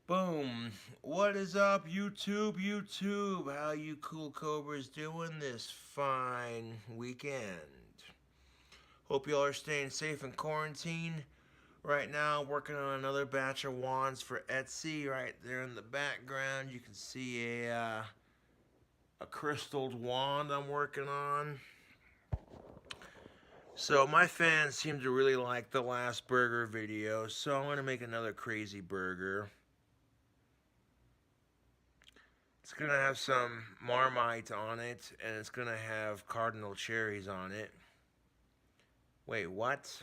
Boom. What is up, YouTube? How you cool cobras doing this fine weekend? Hope y'all are staying safe in quarantine. Right now, working on another batch of wands for Etsy. Right there in the background, you can see a crystalled wand I'm working on. So my fans seem to really like the last burger video, so I'm gonna make another crazy burger. It's gonna have some Marmite on it, and it's gonna have Cardinal cherries on it. Wait, what?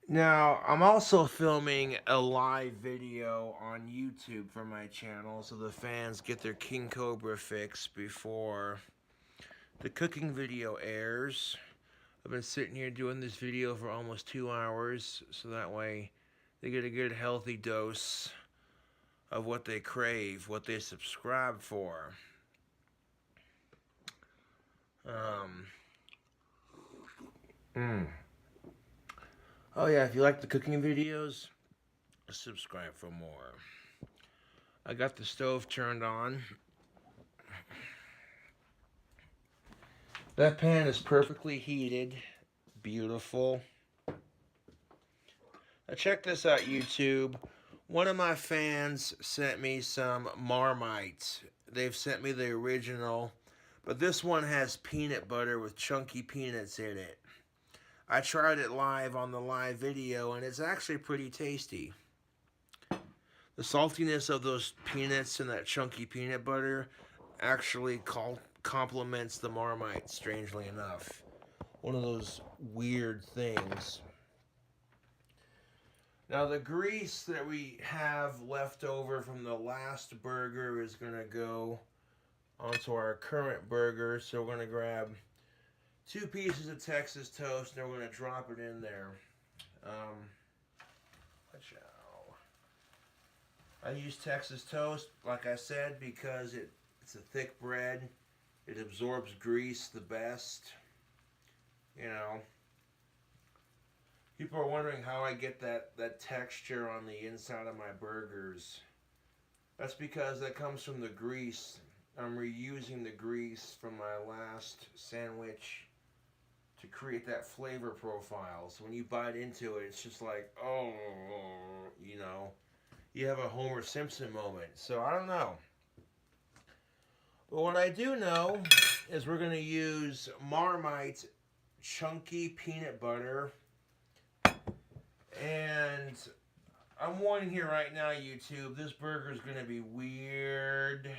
Now, I'm also filming a live video on YouTube for my channel so the fans get their King Cobra fix before the cooking video airs. I've been sitting here doing this video for almost 2 hours, so that way they get a good healthy dose of what they crave, what they subscribe for. Um, mm. Oh yeah, if you like the cooking videos, subscribe for more. I got the stove turned on. That pan is perfectly heated. Beautiful. Now check this out, YouTube. One of my fans sent me some Marmite. They've sent me the original, but this one has peanut butter with chunky peanuts in it. I tried it live on the live video, and it's actually pretty tasty. The saltiness of those peanuts and that chunky peanut butter actually complements the Marmite, strangely enough. One of those weird things. Now, the grease that we have left over from the last burger is going to go onto our current burger. So we're going to grab 2 pieces of Texas toast and we're going to drop it in there. Watch out. I use Texas toast, like I said, because it's a thick bread. It absorbs grease the best. You know. People are wondering how I get that texture on the inside of my burgers. That's because that comes from the grease. I'm reusing the grease from my last sandwich to create that flavor profile. So when you bite into it, it's just like, oh, you know, you have a Homer Simpson moment. So I don't know. But what I do know is we're going to use Marmite chunky peanut butter. And I'm warning here right now, YouTube, this burger is going to be weird.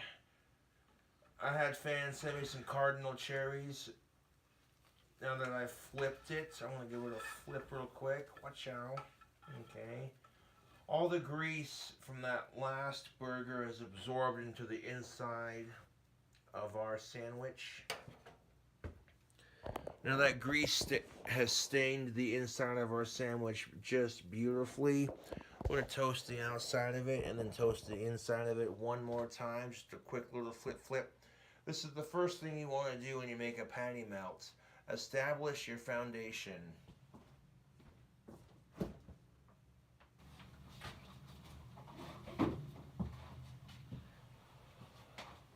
I had fans send me some Cardinal cherries. Now that I flipped it, I'm going to give it a flip real quick. Watch out. Okay. All the grease from that last burger is absorbed into the inside of our sandwich. Now that grease has stained the inside of our sandwich just beautifully. We're going to toast the outside of it and then toast the inside of it one more time. Just a quick little flip. This is the first thing you want to do when you make a patty melt. Establish your foundation.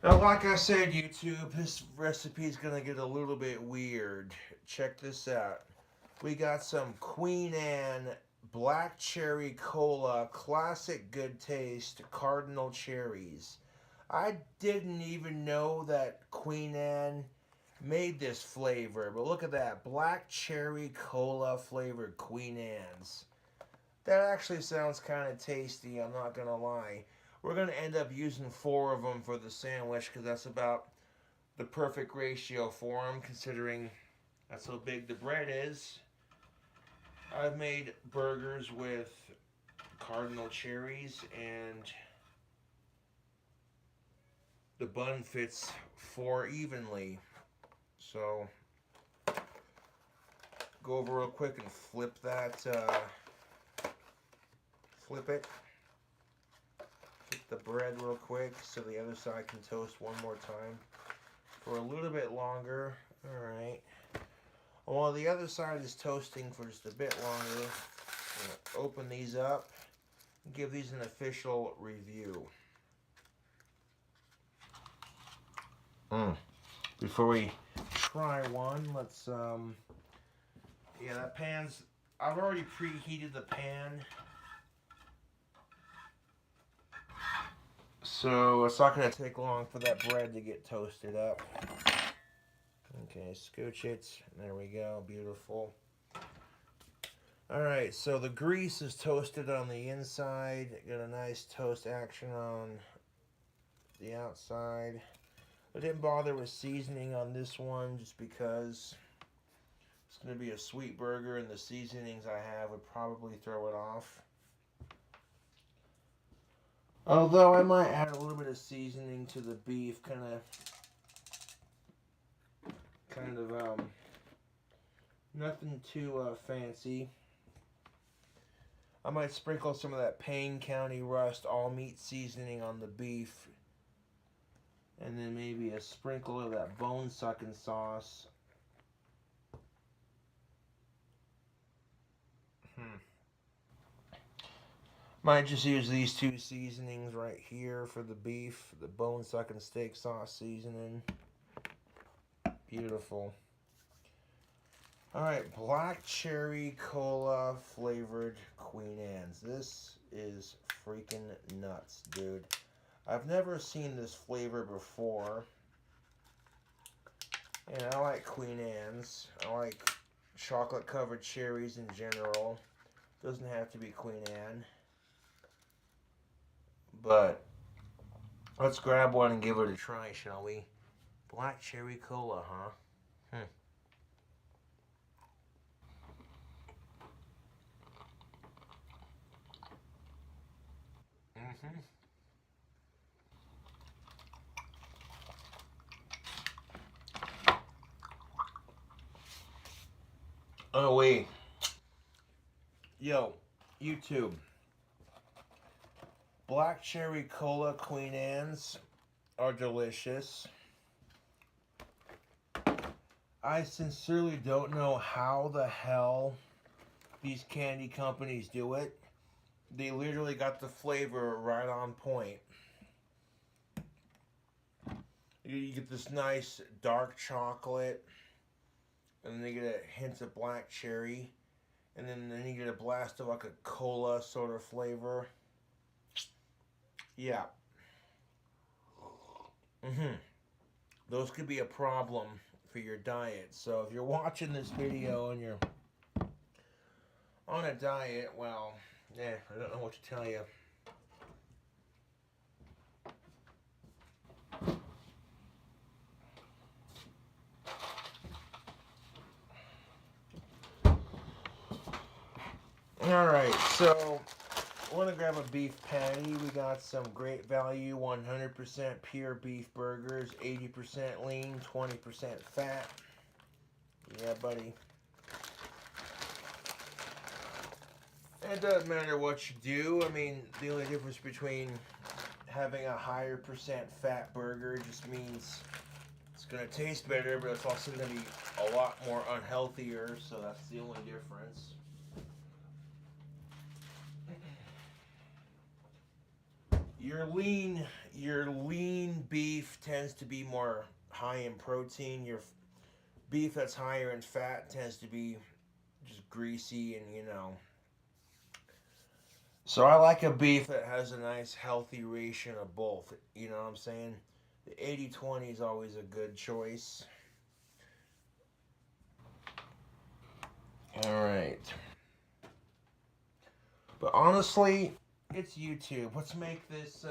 Now, like I said, YouTube, this recipe is going to get a little bit weird. Check this out. We got some Queen Anne Black Cherry Cola, classic good taste, Cardinal cherries. I didn't even know that Queen Anne made this flavor, but look at that. Black Cherry Cola flavored Queen Anne's. That actually sounds kind of tasty, I'm not going to lie. We're going to end up using 4 of them for the sandwich because that's about the perfect ratio for them, considering that's how big the bread is. I've made burgers with Cardinal cherries, and the bun fits 4 evenly. So, go over real quick and flip that, flip it. Flip the bread real quick so the other side can toast one more time for a little bit longer. Alright. While the other side is toasting for just a bit longer, I'm going to open these up. give these an official review. Before we try one, let's yeah, that pan's, I've already preheated the pan, so it's not going to take long for that bread to get toasted up. Okay, scooch it. There we go. Beautiful. Alright, so the grease is toasted on the inside. Got a nice toast action on the outside. I didn't bother with seasoning on this one just because it's going to be a sweet burger and the seasonings I have would probably throw it off. Although I might add a little bit of seasoning to the beef, kind of nothing too fancy. I might sprinkle some of that Payne County Rust all meat seasoning on the beef, and then maybe a sprinkle of that bone sucking sauce. Might just use these two seasonings right here for the beef, the bone sucking steak sauce seasoning. Beautiful. Alright, black cherry cola flavored Queen Anne's. This is freaking nuts, dude. I've never seen this flavor before. And I like Queen Anne's. I like chocolate covered cherries in general. Doesn't have to be Queen Anne. But let's grab one and give it a try, shall we? Black cherry cola, huh? Oh, wait. Yo, YouTube. Black cherry cola Queen Anne's are delicious. I sincerely don't know how the hell these candy companies do it. They literally got the flavor right on point. You get this nice dark chocolate, and then you get a hint of black cherry, and then you get a blast of like a cola sort of flavor. Yeah. Those could be a problem for your diet. So if you're watching this video and you're on a diet, well, I don't know what to tell you. Alright, so I want to grab a beef patty. We got some great value 100% pure beef burgers, 80% lean, 20% fat. Yeah, buddy. It doesn't matter what you do. I mean, the only difference between having a higher percent fat burger just means it's going to taste better, but it's also going to be a lot more unhealthier, so that's the only difference. Your lean beef tends to be more high in protein. Your beef that's higher in fat tends to be just greasy and, So I like a beef that has a nice healthy ratio of both. You know what I'm saying? The 80-20 is always a good choice. Alright. But honestly, it's YouTube. Let's make this,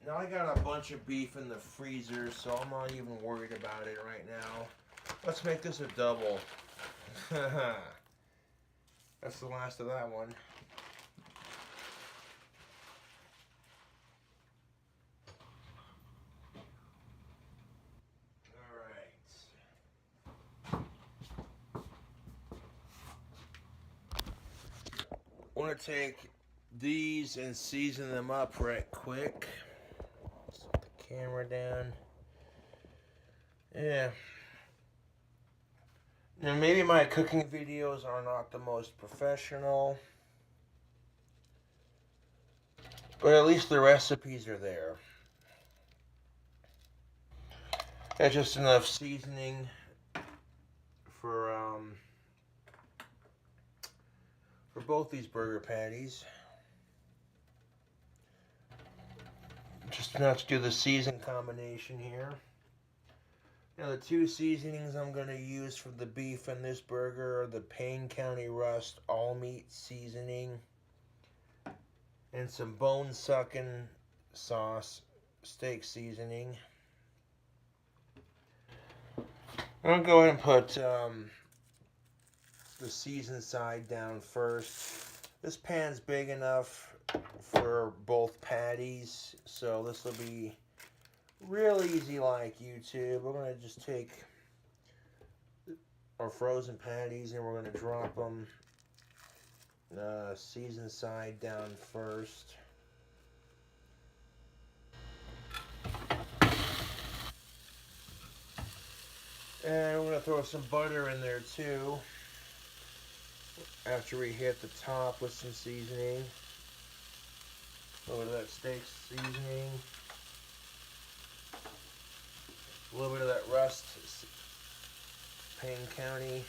Now I got a bunch of beef in the freezer, so I'm not even worried about it right now. Let's make this a double. That's the last of that one. I want to take these and season them up right quick. Set the camera down. Yeah. Now, maybe my cooking videos are not the most professional, but at least the recipes are there. That's just enough seasoning for both these burger patties. Just enough to do the season combination here. Now the two seasonings I'm going to use for the beef in this burger are the Payne County Rust all meat seasoning and some bone sucking sauce steak seasoning. I'm going to go ahead and put the seasoned side down first. This pan's big enough for both patties, so this will be real easy like YouTube. We're going to just take our frozen patties and we're going to drop them seasoned side down first. And we're going to throw some butter in there too after we hit the top with some seasoning. A little bit of that steak seasoning. A little bit of that Rust Payne County.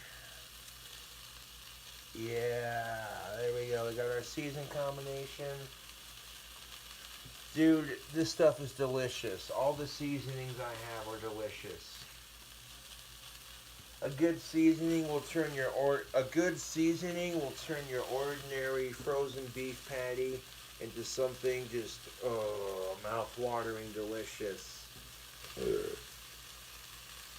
Yeah, there we go. We got our season combination. Dude, this stuff is delicious. All the seasonings I have are delicious. A good seasoning will turn your ordinary frozen beef patty into something just mouth-watering delicious.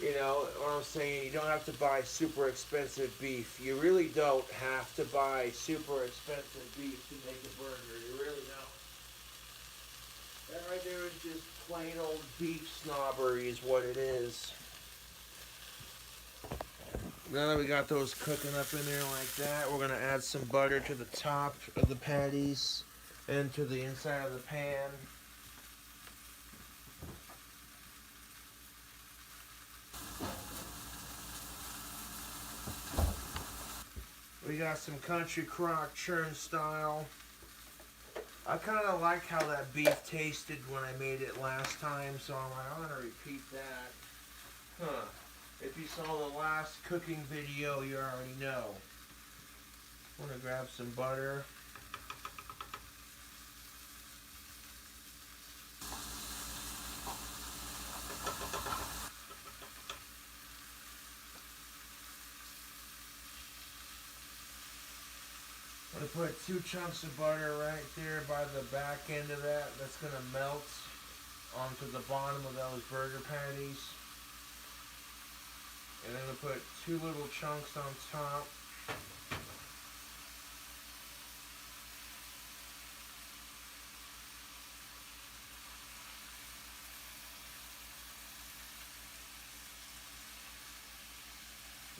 You know what I'm saying? You don't have to buy super expensive beef. You really don't have to buy super expensive beef to make a burger. You really don't. That right there is just plain old beef snobbery is what it is. Now that we got those cooking up in there like that, we're going to add some butter to the top of the patties and to the inside of the pan. We got some country crock churn style. I kind of like how that beef tasted when I made it last time, so I'm like, I'm going to repeat that. If you saw the last cooking video, you already know. I'm going to grab some butter. I'm going to put 2 chunks of butter right there by the back end of that. That's going to melt onto the bottom of those burger patties. And then I'm going to put 2 little chunks on top.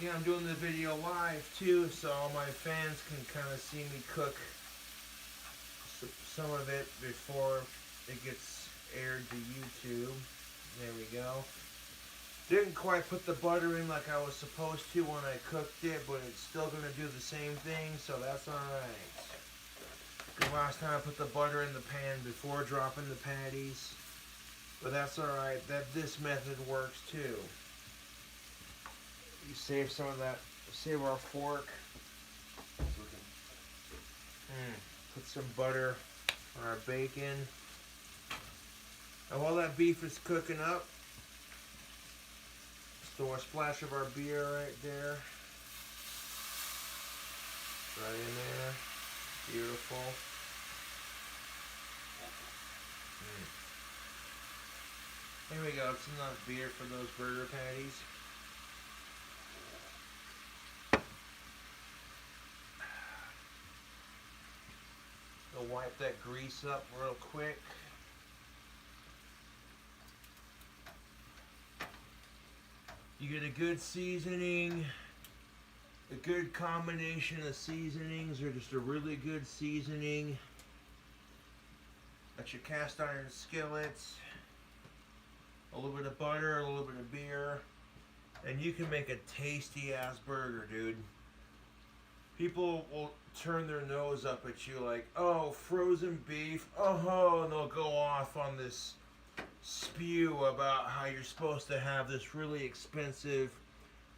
Yeah, I'm doing the video live too, so all my fans can kind of see me cook some of it before it gets aired to YouTube. There we go. Didn't quite put the butter in like I was supposed to when I cooked it, but it's still going to do the same thing, so that's alright. The last time I put the butter in the pan before dropping the patties, but that's alright. This method works too. You save some of that, save our fork. Put some butter on our bacon. And while that beef is cooking up, throw a splash of our beer right there. Right in there. Beautiful. There we go. It's enough beer for those burger patties. We'll wipe that grease up real quick. You get a good seasoning, a good combination of seasonings, or just a really good seasoning at your cast iron skillet. A little bit of butter, a little bit of beer. And you can make a tasty ass burger, dude. People will turn their nose up at you like, oh, frozen beef, oh, and they'll go off on this spew about how you're supposed to have this really expensive,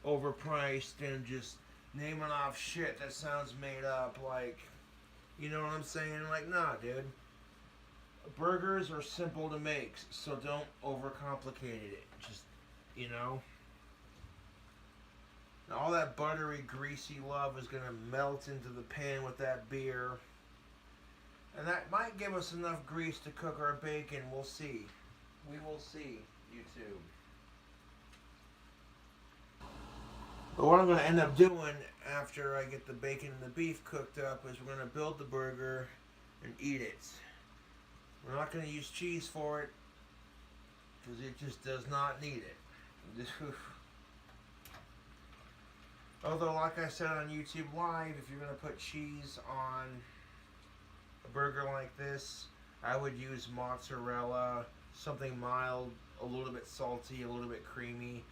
overpriced, and just naming off shit that sounds made up. Like, you know what I'm saying? Like, nah, dude. Burgers are simple to make, so don't overcomplicate it. Just, you know. Now, all that buttery, greasy love is going to melt into the pan with that beer. And that might give us enough grease to cook our bacon. We'll see. We will see, YouTube. But what I'm going to end up doing after I get the bacon and the beef cooked up is we're going to build the burger and eat it. We're not going to use cheese for it because it just does not need it. Although, like I said on YouTube Live, if you're going to put cheese on a burger like this, I would use mozzarella, something mild, a little bit salty, a little bit creamy.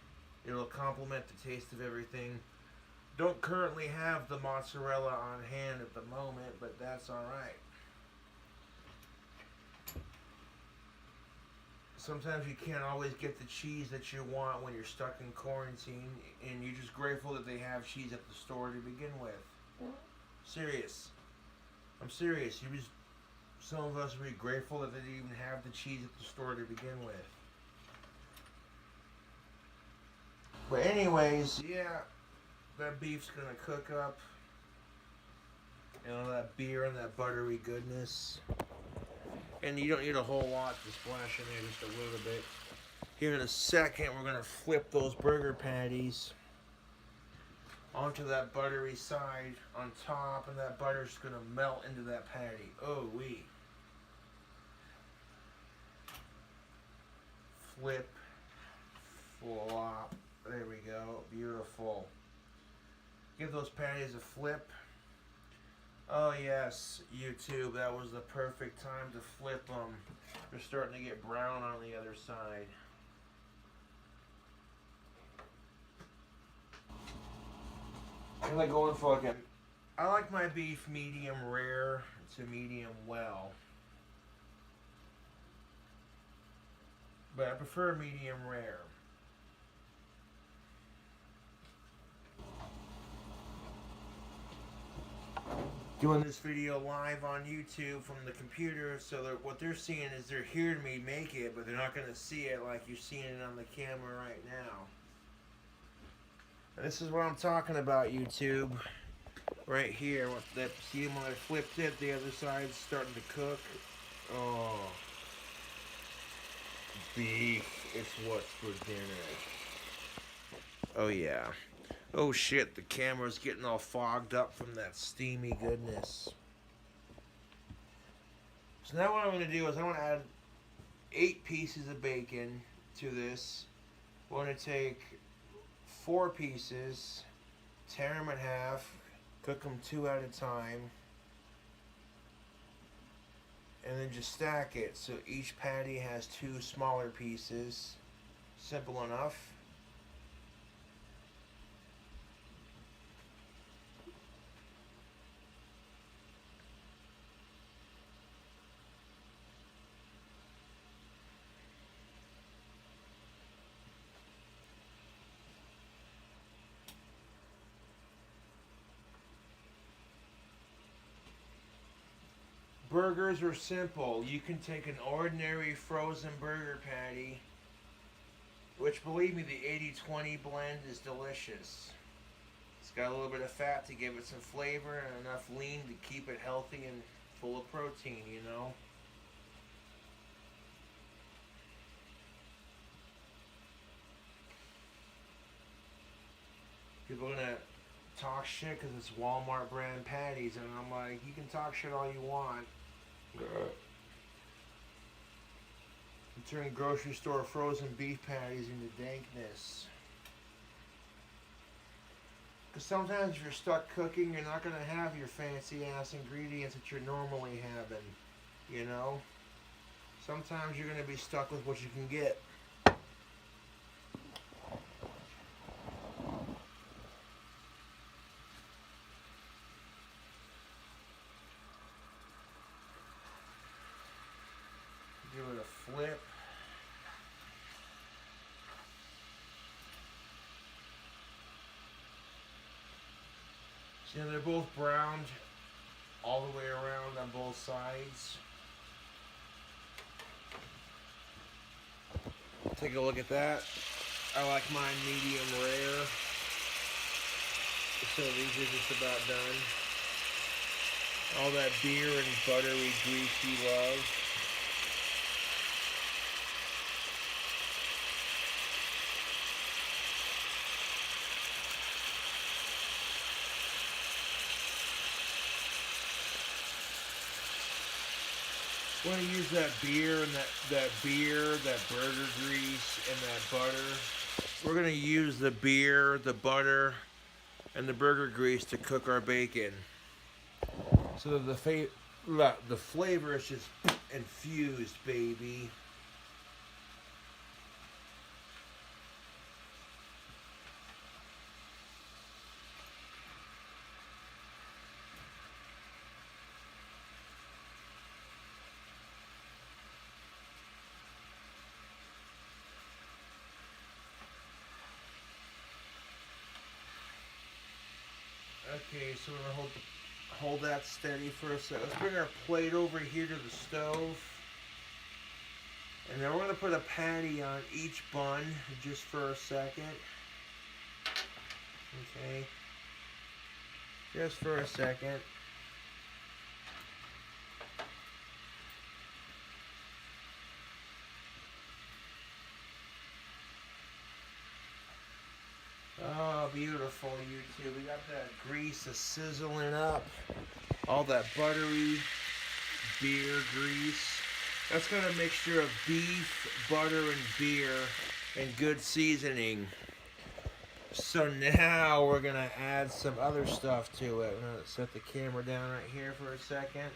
It'll complement the taste of everything. Don't currently have the mozzarella on hand at the moment, but that's alright. Sometimes you can't always get the cheese that you want when you're stuck in quarantine, and you're just grateful that they have cheese at the store to begin with. Serious. I'm serious. Some of us would be grateful that they didn't even have the cheese at the store to begin with. But anyways, yeah, that beef's gonna cook up. You know, that beer and that buttery goodness. And you don't need a whole lot to splash in there, just a little bit. Here in a second, we're going to flip those burger patties onto that buttery side on top, and that butter's going to melt into that patty. Oh, wee. Flip, flop. There we go. Beautiful. Give those patties a flip. Oh yes, YouTube, that was the perfect time to flip them. They're starting to get brown on the other side. I like going for like I like my beef medium rare to medium well. But I prefer medium rare. Doing this video live on YouTube from the computer, so that what they're seeing is they're hearing me make it, but they're not going to see it like you're seeing it on the camera right now. And this is what I'm talking about, YouTube. Right here, see when I flipped it, the other side's starting to cook. Oh, beef, it's what's for dinner. Oh yeah. Oh shit, the camera's getting all fogged up from that steamy goodness. So now what I'm going to do is I'm going to add 8 pieces of bacon to this. We're going to take 4 pieces, tear them in half, cook them 2 at a time, and then just stack it so each patty has 2 smaller pieces. Simple enough. Burgers are simple. You can take an ordinary frozen burger patty, which, believe me, the 80-20 blend is delicious. It's got a little bit of fat to give it some flavor and enough lean to keep it healthy and full of protein, you know. People are gonna talk shit because it's Walmart brand patties, and I'm like, you can talk shit all you want. You turn grocery store frozen beef patties into dankness. Because sometimes if you're stuck cooking, you're not going to have your fancy ass ingredients that you're normally having. You know? Sometimes you're going to be stuck with what you can get. And they're both browned all the way around on both sides. Take a look at that. I like mine medium rare. So these are just about done. All that beer and buttery, greasy love. We're going to use that beer and that burger grease and that butter. We're going to use the beer, the butter, and the burger grease to cook our bacon. So the flavor is just infused, baby. Okay, so we're gonna hold that steady for a second. Let's bring our plate over here to the stove. And then we're gonna put a patty on each bun just for a second. Okay. Just for a second. Oh, beautiful, YouTube. We got that grease sizzling up. All that buttery beer grease. That's got a mixture of beef, butter, and beer, and good seasoning. So now we're going to add some other stuff to it. I'm going to set the camera down right here for a second.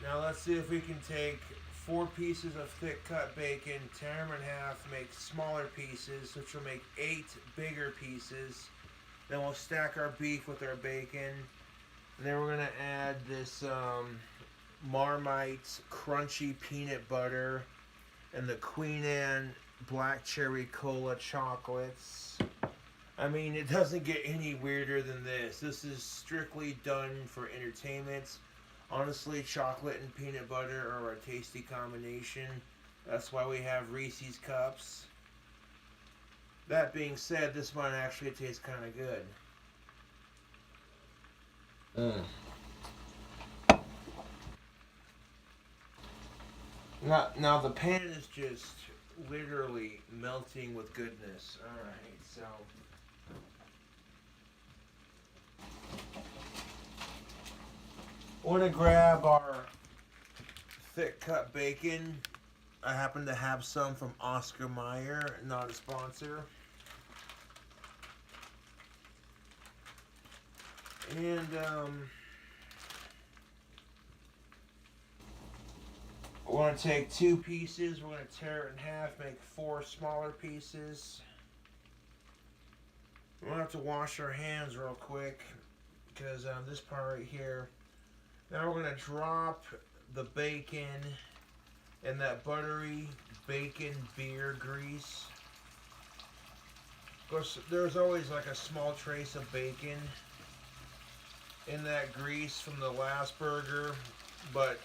Now let's see if we can take 4 pieces of thick cut bacon, tear them in half, make smaller pieces, which will make 8 bigger pieces. Then we'll stack our beef with our bacon. And then we're going to add this Marmite crunchy peanut butter and the Queen Anne black cherry cola chocolates. I mean, it doesn't get any weirder than this. This is strictly done for entertainment. Honestly, chocolate and peanut butter are a tasty combination. That's why we have Reese's Cups. That being said, this one actually tastes kind of good. Now the pan is just literally melting with goodness. Alright, so we're going to grab our thick cut bacon. I happen to have some from Oscar Mayer, not a sponsor. And we're going to take 2 pieces, we're going to tear it in half, make 4 smaller pieces. We're going to have to wash our hands real quick because this part right here. Now we're going to drop the bacon in that buttery bacon beer grease. Of course, there's always like a small trace of bacon in that grease from the last burger, but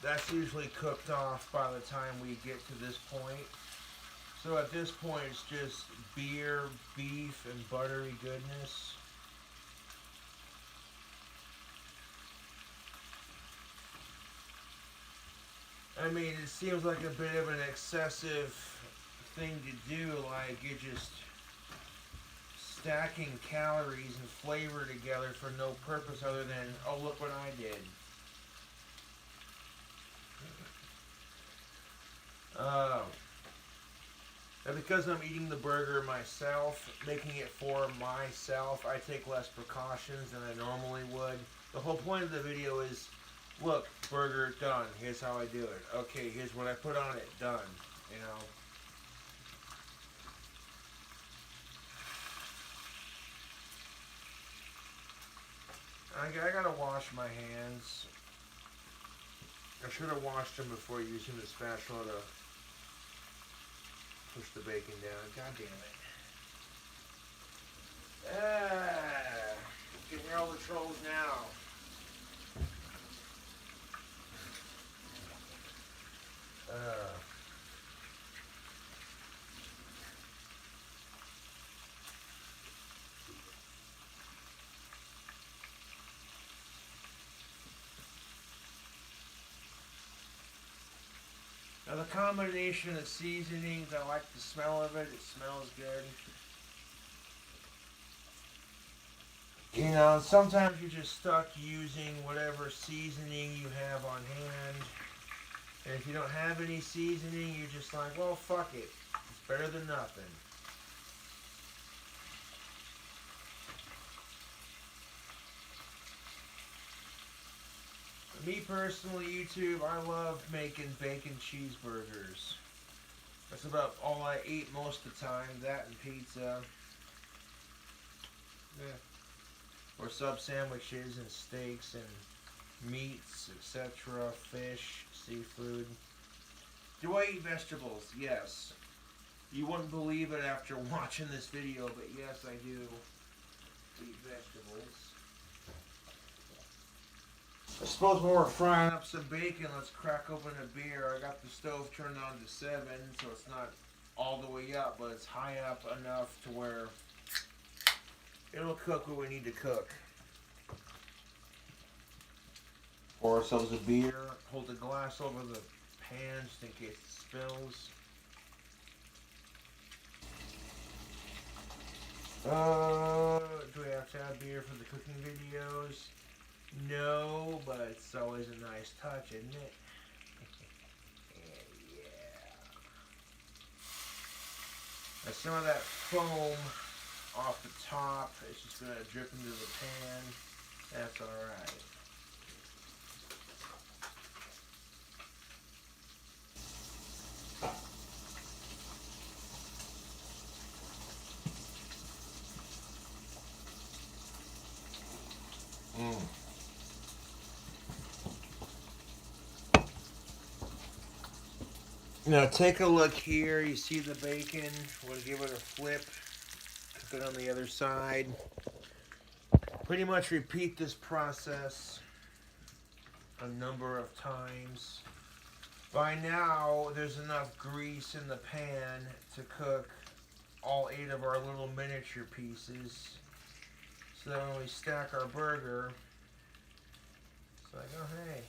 that's usually cooked off by the time we get to this point. So at this point, it's just beer, beef, and buttery goodness. I mean, it seems like a bit of an excessive thing to do, like you're just stacking calories and flavor together for no purpose other than, oh, look what I did. And because I'm eating the burger myself, making it for myself, I take less precautions than I normally would. The whole point of the video is, look, burger done. Here's how I do it. Okay, here's what I put on it. Done. You know. I gotta wash my hands. I should have washed them before using the spatula to push the bacon down. God damn it. Ah, you can hear all the trolls now. Now the combination of seasonings, I like the smell of it. It smells good. You know, sometimes you're just stuck using whatever seasoning you have on hand. And if you don't have any seasoning, you're just like, well, fuck it. It's better than nothing. Me personally, YouTube, I love making bacon cheeseburgers. That's about all I eat most of the time. That and pizza. Yeah. Or sub sandwiches and steaks and meats, etc. Fish, seafood. Do I eat vegetables? Yes. You wouldn't believe it after watching this video, but yes, I do eat vegetables. I suppose when we're frying up some bacon, let's crack open a beer. I got the stove turned on to 7, so it's not all the way up, but it's high up enough to where it'll cook what we need to cook. Pour ourselves a beer, hold the glass over the pan just in case it spills. Do we have to have beer for the cooking videos? No, but it's always a nice touch, isn't it? Yeah. Now some of that foam off the top, it's just going to drip into the pan. That's alright. Now take a look here. You see the bacon. We'll give it a flip. Cook it on the other side. Pretty much repeat this process a number of times. By now, there's enough grease in the pan to cook all 8 of our little miniature pieces. So that when we stack our burger, it's like, oh hey.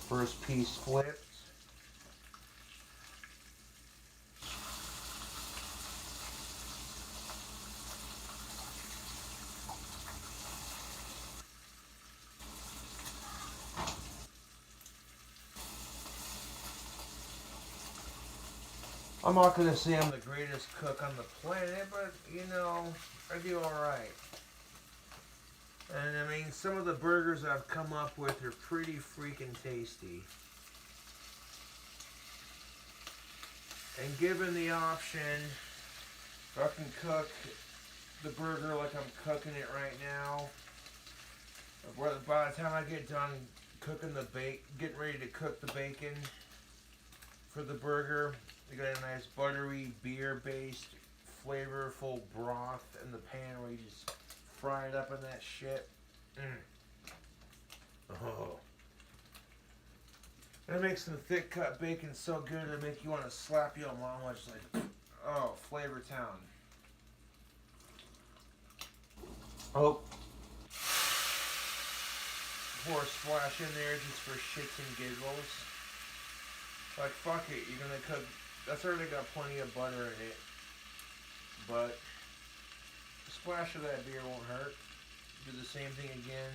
First piece flipped. I'm not going to say I'm the greatest cook on the planet, but, you know, I do alright. And, I mean, some of the burgers I've come up with are pretty freaking tasty. And given the option, if I can cook the burger like I'm cooking it right now, by the time I get done cooking getting ready to cook the bacon for the burger, we got a nice buttery beer-based flavorful broth in the pan where you just fry it up in that shit. Oh. That makes some thick cut bacon so good it'll make you want to slap your mama. Just like, oh, Flavor Town. Oh. Pour a splash in there just for shits and giggles. Like, fuck it, you're gonna cook. That's already got plenty of butter in it. But a splash of that beer won't hurt. Do the same thing again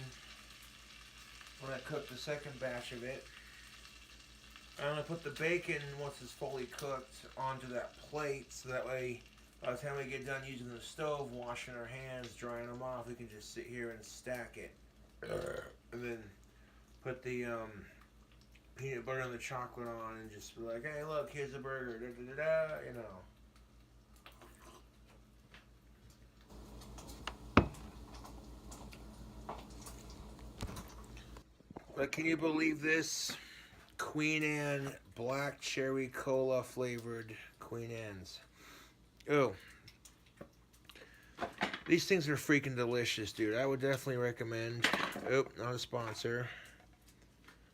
when I cook the second batch of it. I'm going to put the bacon, once it's fully cooked, onto that plate, so that way, by the time we get done using the stove, washing our hands, drying them off, we can just sit here and stack it. And then put the peanut butter and the chocolate on and just be like, hey, look, here's a burger, da-da-da-da, you know. But can you believe this? Queen Anne black cherry cola flavored Queen Anne's. Oh, these things are freaking delicious, dude. I would definitely recommend. Oh, not a sponsor.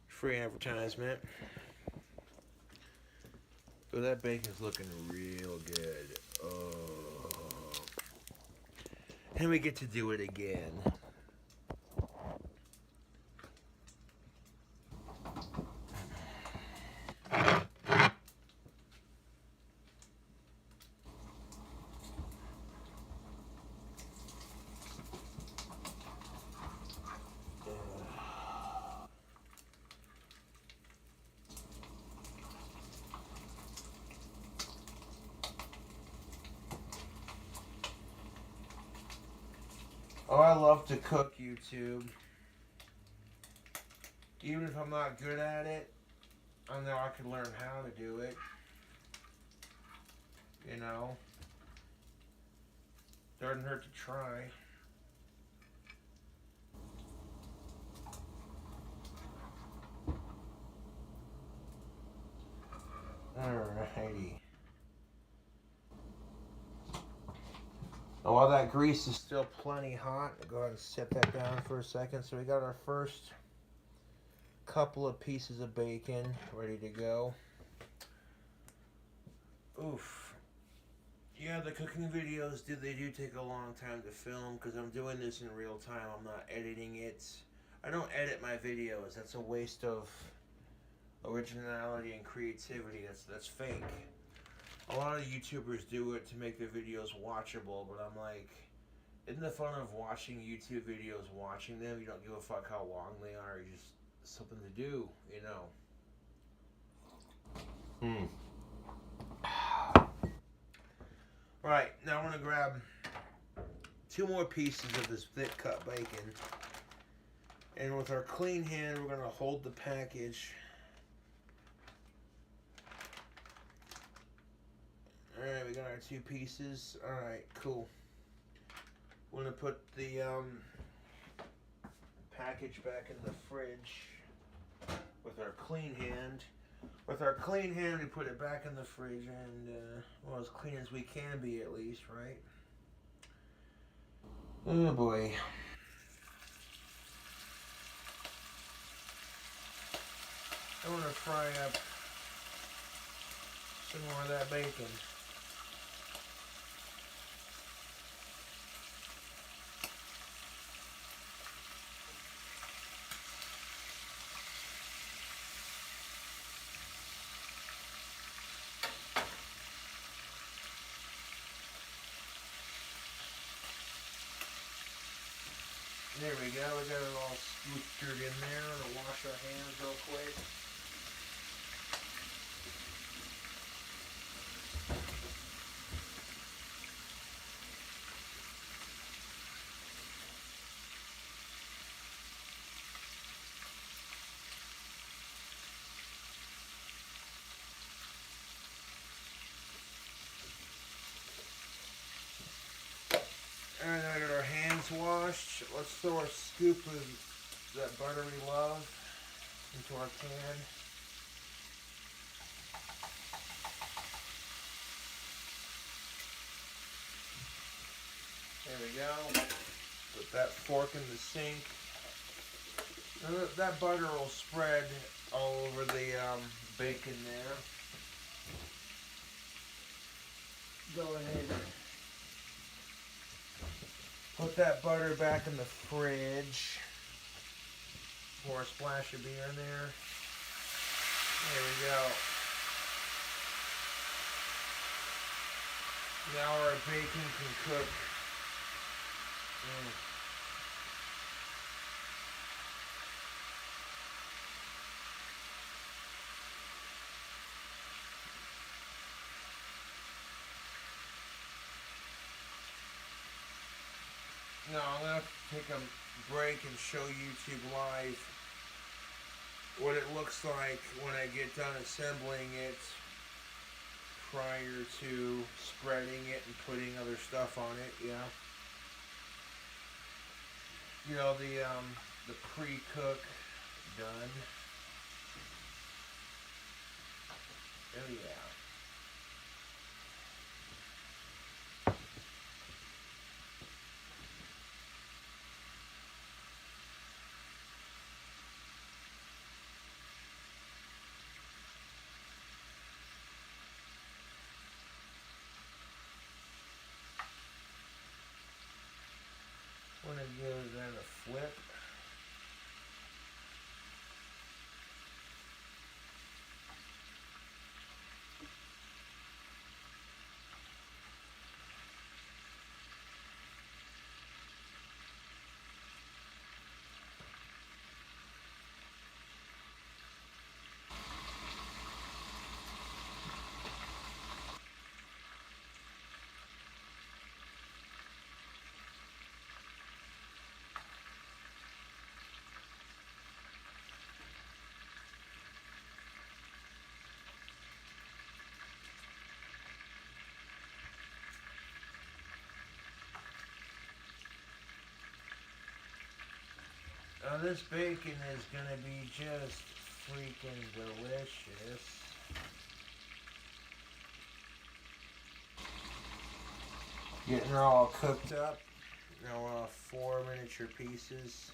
Free advertisement. Oh, that bacon's looking real good. Oh. And we get to do it again. Oh, I love to cook, YouTube. Even if I'm not good at it, I know I can learn how to do it. You know? Doesn't hurt to try. Alrighty. While that grease is still plenty hot, go ahead and set that down for a second. So we got our first couple of pieces of bacon ready to go. Oof. Yeah, the cooking videos, they do take a long time to film because I'm doing this in real time. I'm not editing it. I don't edit my videos. That's a waste of originality and creativity. That's fake. A lot of YouTubers do it to make their videos watchable, but I'm like, isn't the fun of watching YouTube videos, watching them? You don't give a fuck how long they are. You just something to do, you know. Right, now I'm going to grab 2 more pieces of this thick cut bacon. And with our clean hand, we're going to hold the package. Alright, we got our 2 pieces. Alright, cool. We're going to put the package back in the fridge with our clean hand. With our clean hand, we put it back in the fridge and, well, as clean as we can be at least, right? Oh boy. I want to fry up some more of that bacon. There we go, we got it all scooped in there. I'm gonna wash our hands real quick. Alright, now I got our hands washed. Let's throw a scoop of that butter we love into our pan. There we go. Put that fork in the sink. And that butter will spread all over the bacon there. Go ahead. Put that butter back in the fridge. Pour a splash of beer in there. There we go. Now our bacon can cook. Now I'm going to take a break and show YouTube live what it looks like when I get done assembling it prior to spreading it and putting other stuff on it, yeah. You know, the pre-cook done. Oh yeah. I'm gonna give that a flip. Now this bacon is gonna be just freaking delicious. Getting her all cooked up. Now 4 miniature pieces.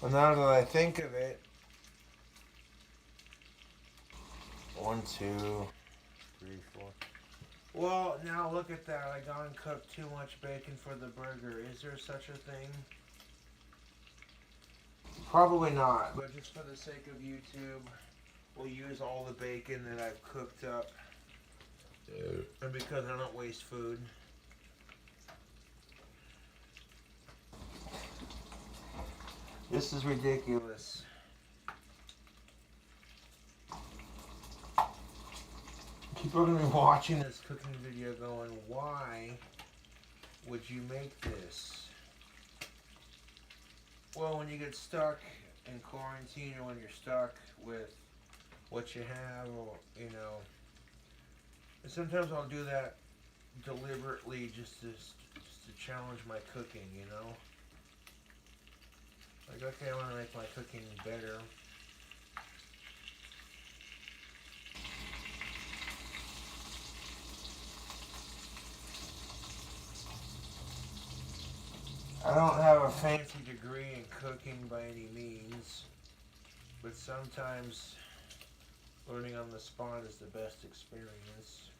Well, now that I think of it, 1, 2, 3, 4. Well, now look at that. I gone and cooked too much bacon for the burger. Is there such a thing? Probably not, but just for the sake of YouTube, we'll use all the bacon that I've cooked up. And because I don't waste food. This is ridiculous. People are going to be watching this cooking video going, why would you make this? Well, when you get stuck in quarantine or when you're stuck with what you have, or, you know, and sometimes I'll do that deliberately just to challenge my cooking, you know? Like, okay, I want to make my cooking better. I don't have a fancy degree in cooking by any means, but sometimes learning on the spot is the best experience.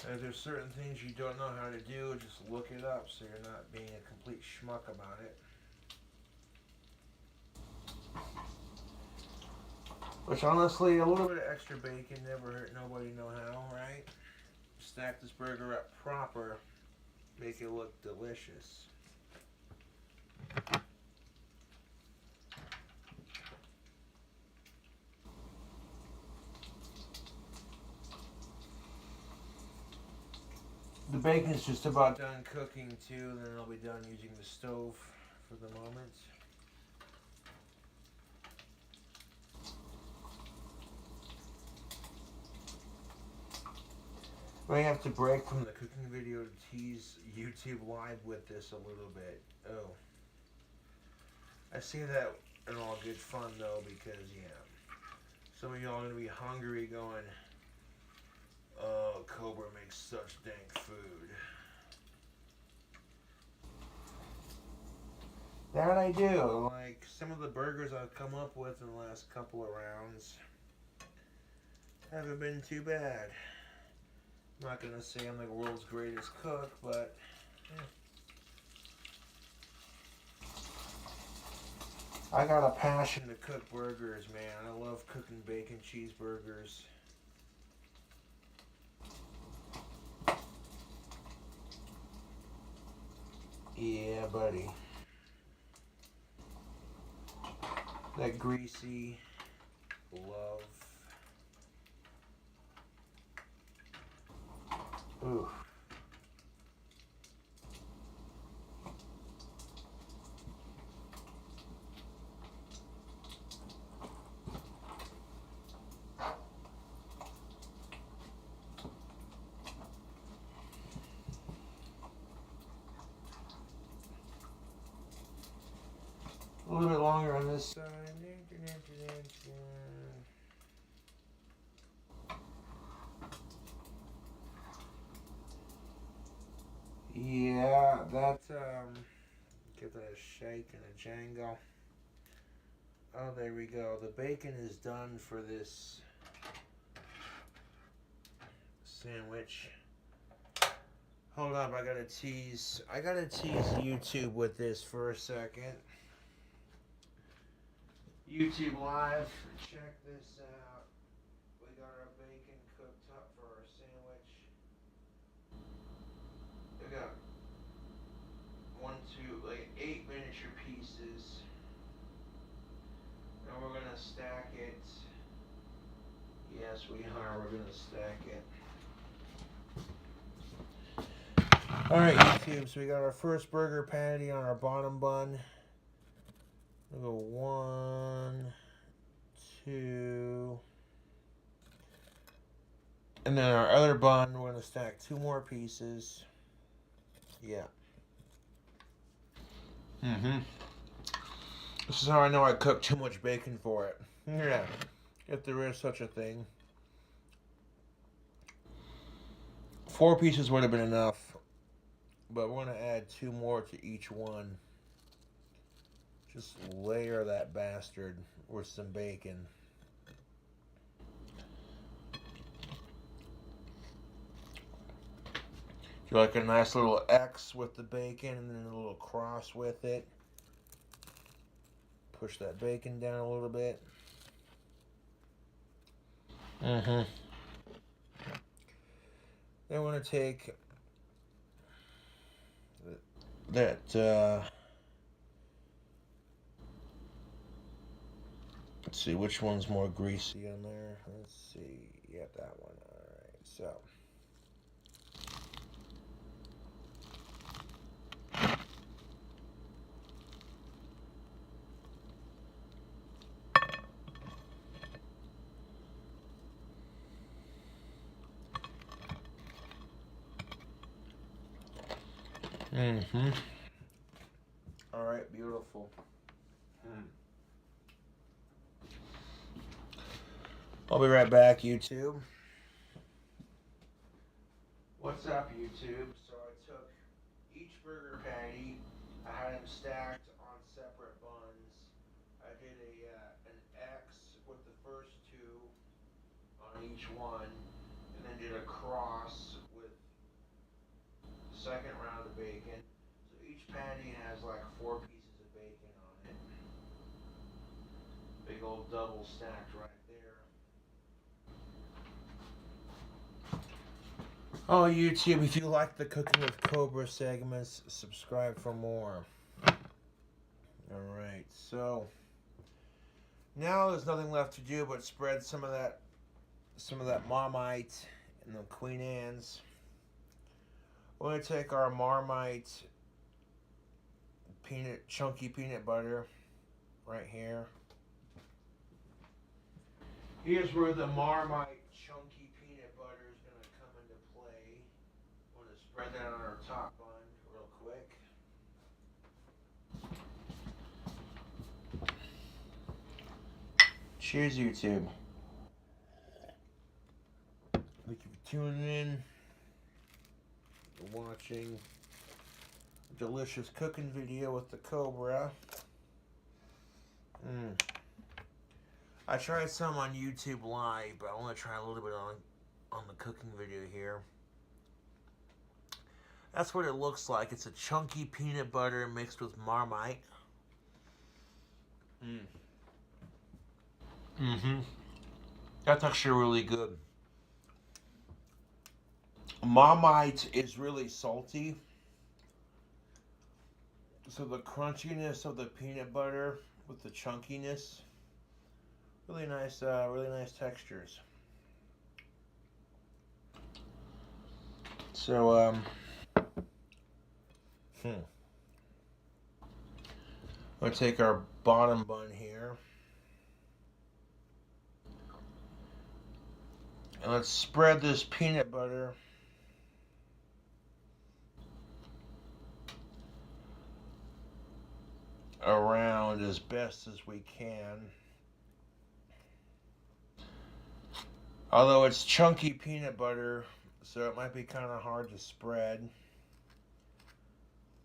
And if there's certain things you don't know how to do, just look it up so you're not being a complete schmuck about it. Which honestly, a little bit of extra bacon never hurt nobody no how, right? Stack this burger up proper, make it look delicious. The bacon's just about done cooking too, then I'll be done using the stove for the moment. I have to break from the cooking video to tease YouTube Live with this a little bit. Oh. I say that in all good fun though, because yeah, some of y'all are going to be hungry going, oh, Cobra makes such dank food. That I do. Like, some of the burgers I've come up with in the last couple of rounds haven't been too bad. I'm not going to say I'm the world's greatest cook, but I got a passion to cook burgers, man. I love cooking bacon cheeseburgers. Yeah, buddy. That greasy love. Ooh. A little bit longer on this side. Yeah, that's get that a shake and a jangle. Oh, there we go. The bacon is done for this sandwich. Hold up, I gotta tease YouTube with this for a second. YouTube Live, check this out. We got our bacon cooked up for our sandwich. We got 8 miniature pieces. And we're gonna stack it. Yes, we are. We're gonna stack it. Alright, YouTube, so we got our first burger patty on our bottom bun. We'll go 1, 2. And then our other bun, we're going to stack 2 more pieces. Yeah. This is how I know I cooked too much bacon for it. Yeah. If there is such a thing. 4 pieces would have been enough. But we're going to add 2 more to each one. Just layer that bastard with some bacon. Do like a nice little X with the bacon and then a little cross with it. Push that bacon down a little bit. Then we're going to take that, let's see, which one's more greasy on there? Let's see. Yep, that one. Alright, so. Alright, beautiful. I'll be right back, YouTube. What's up, YouTube? So I took each burger patty, I had them stacked on separate buns. I did an X with the first 2 on each one, and then did a cross with the second round of bacon. So each patty has like 4 pieces of bacon on it. Big old double stacked right there. Oh, YouTube, if you like the Cooking with Cobra segments, subscribe for more. Alright, so now there's nothing left to do but spread some of that Marmite and the Queen Anne's. We're going to take our Marmite chunky peanut butter right here. Here's where the Marmite chunky peanut butter is going to come into play. I'm going to spread that on our top bun real quick. Cheers, YouTube. Thank you for tuning in, watching a delicious cooking video with the Cobra. I tried some on YouTube Live, but I want to try a little bit on the cooking video here. That's what it looks like. It's a chunky peanut butter mixed with Marmite. That's actually really good. Marmite is really salty, so the crunchiness of the peanut butter with the chunkiness, really nice textures. So we'll take our bottom bun here, and let's spread this peanut butter around as best as we can. Although it's chunky peanut butter, so it might be kind of hard to spread.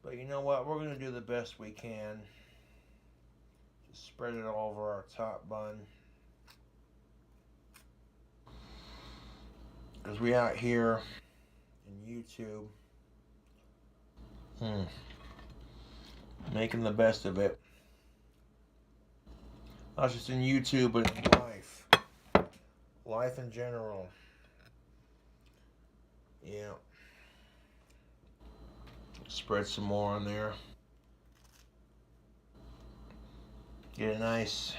But you know what? We're going to do the best we can. Just spread it all over our top bun. Because we out here in YouTube. Making the best of it. Not just in YouTube, but in life. Life in general. Yeah. Spread some more on there. Get a nice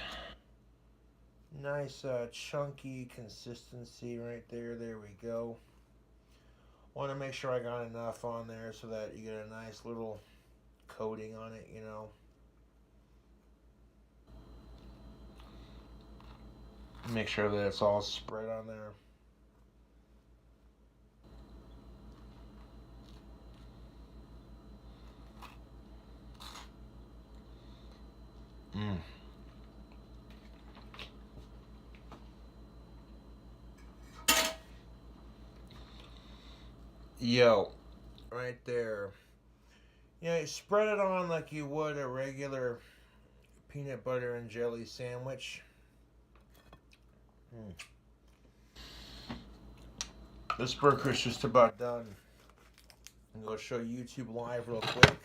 chunky consistency right there. There we go. Want to make sure I got enough on there so that you get a nice little coating on it, you know. Make sure that it's all spread on there. Yo, right there. You know, you spread it on like you would a regular peanut butter and jelly sandwich. This burger is just about done. I'm going to show YouTube Live real quick.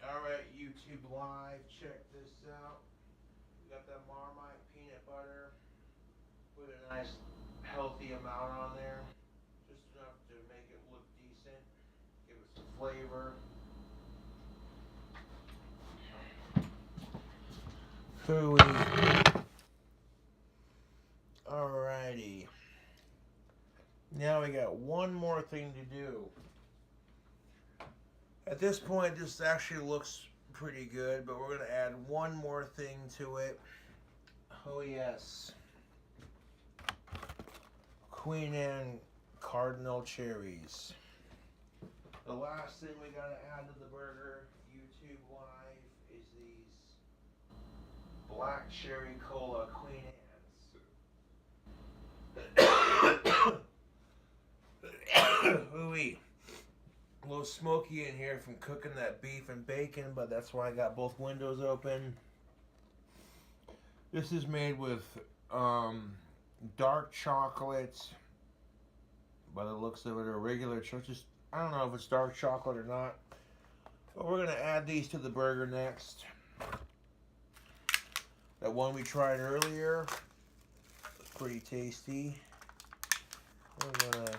Alright, YouTube Live, check this out. We got that Marmite peanut butter. Put a nice healthy amount on there. Just enough to make it look decent. Give it some flavor. Hooey. Alrighty. Now we got one more thing to do. At this point, this actually looks pretty good, but we're going to add one more thing to it. Oh yes. Queen Anne Cardinal cherries. The last thing we got to add to the burger, YouTube Live, is these black cherry cola Queen Anne's. Ooh-wee. A little smoky in here from cooking that beef and bacon, but that's why I got both windows open. This is made with dark chocolate. By the looks of it, or regular chocolate. I don't know if it's dark chocolate or not. But we're going to add these to the burger next. That one we tried earlier was pretty tasty. We're going to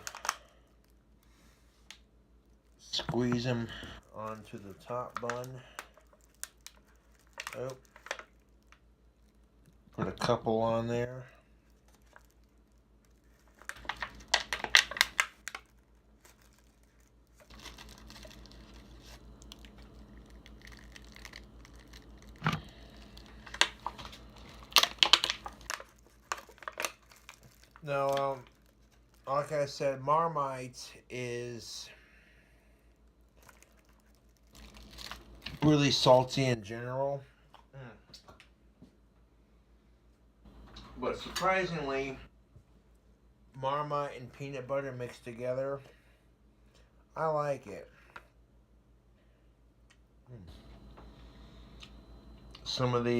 squeeze them onto the top bun. Oh. Put a couple on there. Now, like I said, Marmite is really salty in general. But surprisingly, Marmite and peanut butter mixed together, I like it. Some of the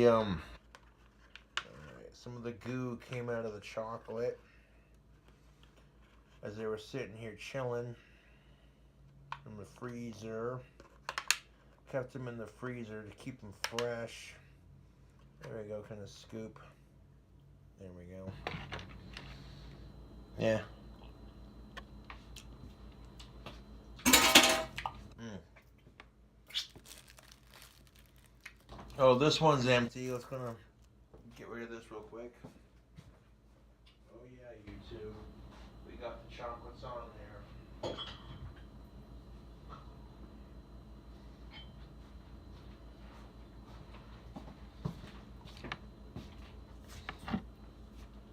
goo came out of the chocolate as they were sitting here chilling in the freezer. Kept them in the freezer to keep them fresh. There we go, kind of scoop. There we go. Yeah. Oh, this one's empty. Let's gonna get rid of this real quick. Oh yeah, YouTube. We got the chocolates on there.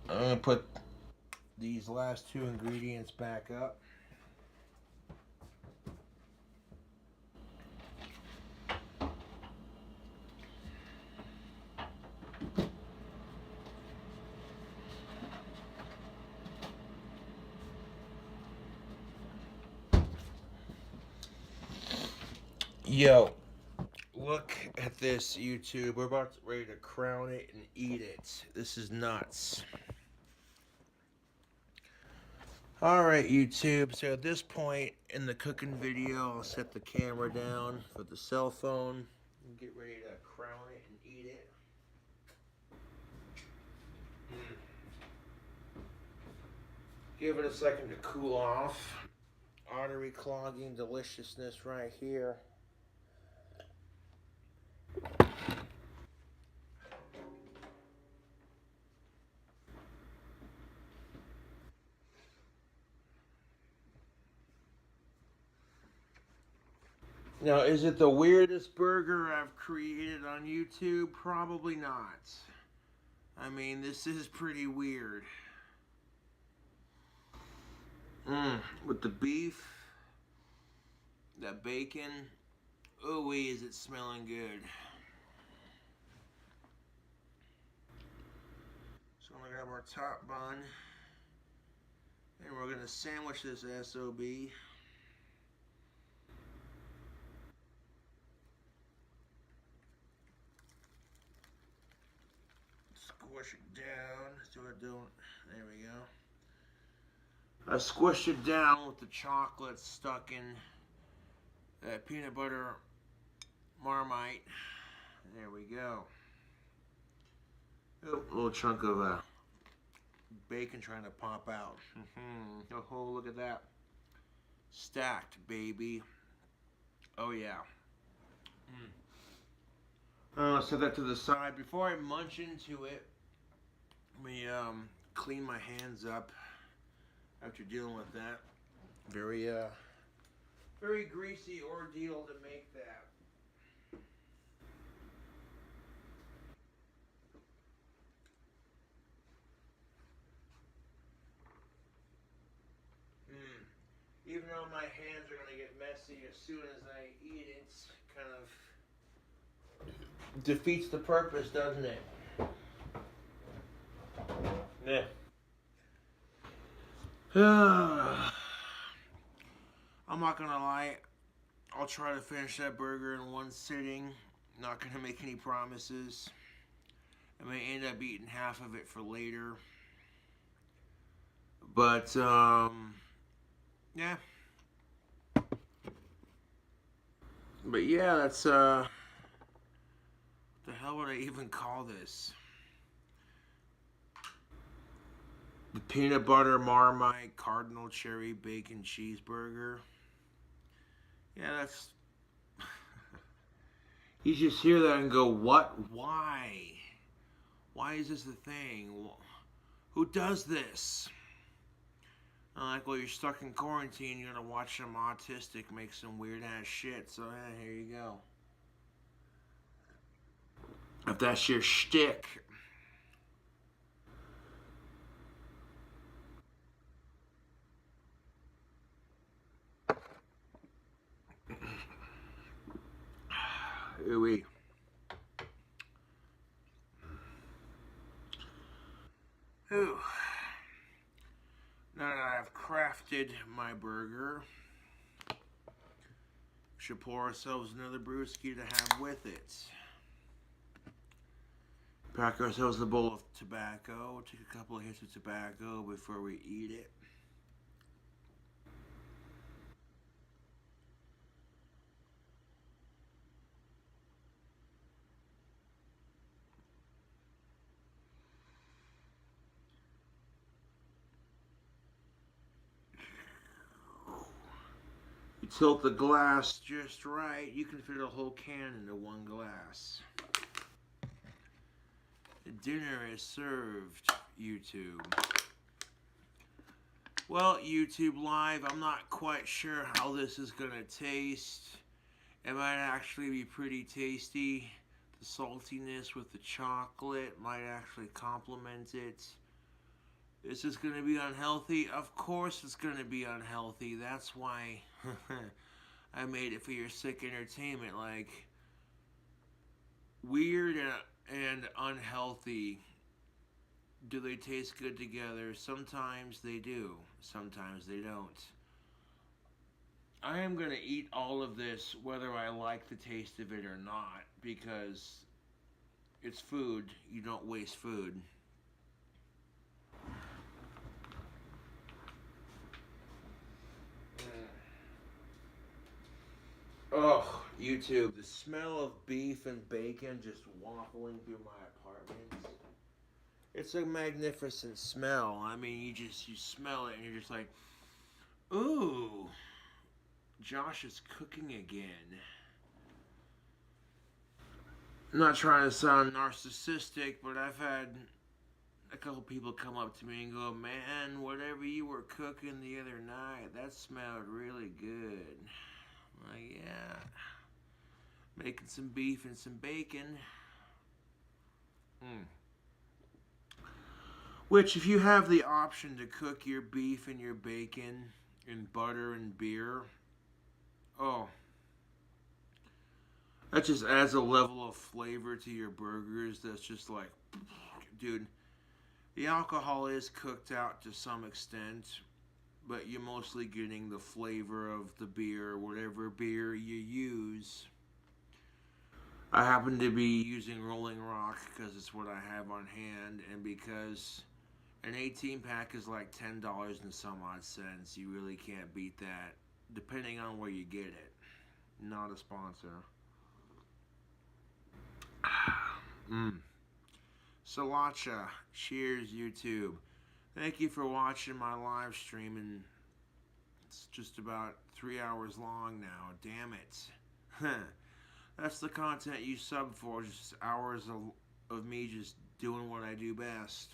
I'm going to put these last two ingredients back up. Yo, look at this, YouTube. We're about to ready to crown it and eat it. This is nuts. Alright, YouTube. So at this point in the cooking video, I'll set the camera down for the cell phone and get ready to crown it and eat it. Give it a second to cool off. Artery clogging deliciousness right here. Now, is it the weirdest burger I've created on YouTube? Probably not. I mean, this is pretty weird. With the beef, that bacon. Ooh, is it smelling good. So I'm gonna grab our top bun, and we're gonna sandwich this SOB. Squish it down so it don't. There we go. I squished it down with the chocolate stuck in that peanut butter Marmite. There we go. Oh, a little chunk of bacon trying to pop out. Oh, look at that. Stacked, baby. Oh, yeah. I'll set that to the side. Before I munch into it, let me clean my hands up after dealing with that. Very greasy ordeal to make that. Even though my hands are going to get messy as soon as I eat it, it's kind of defeats the purpose, doesn't it? Yeah. I'm not going to lie. I'll try to finish that burger in one sitting. Not going to make any promises. I may end up eating half of it for later. But, yeah. But yeah, that's, what the hell would I even call this? The peanut butter Marmite Cardinal cherry bacon cheeseburger. Yeah, that's... You just hear that and go, what? Why? Why is this a thing? Who does this? I'm like, well, you're stuck in quarantine. You're gonna watch some autistic make some weird ass shit. So yeah, here you go. If that's your shtick. Ooh-wee. Ooh. Now that I've crafted my burger, we should pour ourselves another brewski to have with it. Pack ourselves a bowl of tobacco. Take a couple of hits of tobacco before we eat it. You tilt the glass just right, you can fit a whole can into one glass. The dinner is served, YouTube. Well, YouTube Live, I'm not quite sure how this is going to taste. It might actually be pretty tasty. The saltiness with the chocolate might actually complement it. Is this going to be unhealthy? Of course it's going to be unhealthy. That's why I made it for your sick entertainment. Like, weird and unhealthy. Do they taste good together? Sometimes they do. Sometimes they don't. I am going to eat all of this whether I like the taste of it or not because it's food. You don't waste food. Oh, YouTube, the smell of beef and bacon just waffling through my apartment. It's a magnificent smell. I mean, you smell it and you're just like, ooh, Josh is cooking again. I'm not trying to sound narcissistic, but I've had a couple people come up to me and go, man, whatever you were cooking the other night, that smelled really good. I'm like, yeah. Making some beef and some bacon. Mm. Which, if you have the option to cook your beef and your bacon in butter and beer, oh, that just adds a level of flavor to your burgers that's just like, dude, the alcohol is cooked out to some extent, but you're mostly getting the flavor of the beer, whatever beer you use. I happen to be using Rolling Rock because it's what I have on hand, and because an 18 pack is like $10 and some odd cents. You really can't beat that, depending on where you get it. Not a sponsor. Salacha, cheers YouTube. Thank you for watching my live stream, and it's just about 3 hours long now. Damn it. That's the content you sub for, just hours of me just doing what I do best.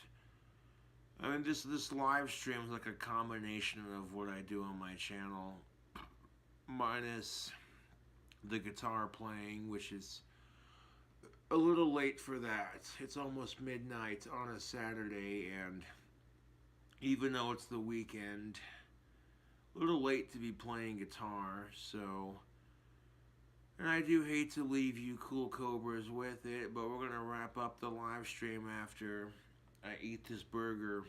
I mean, this live stream is like a combination of what I do on my channel, minus the guitar playing, which is a little late for that. It's almost midnight on a Saturday, and even though it's the weekend, a little late to be playing guitar, so... And I do hate to leave you cool cobras with it, but we're going to wrap up the live stream after I eat this burger.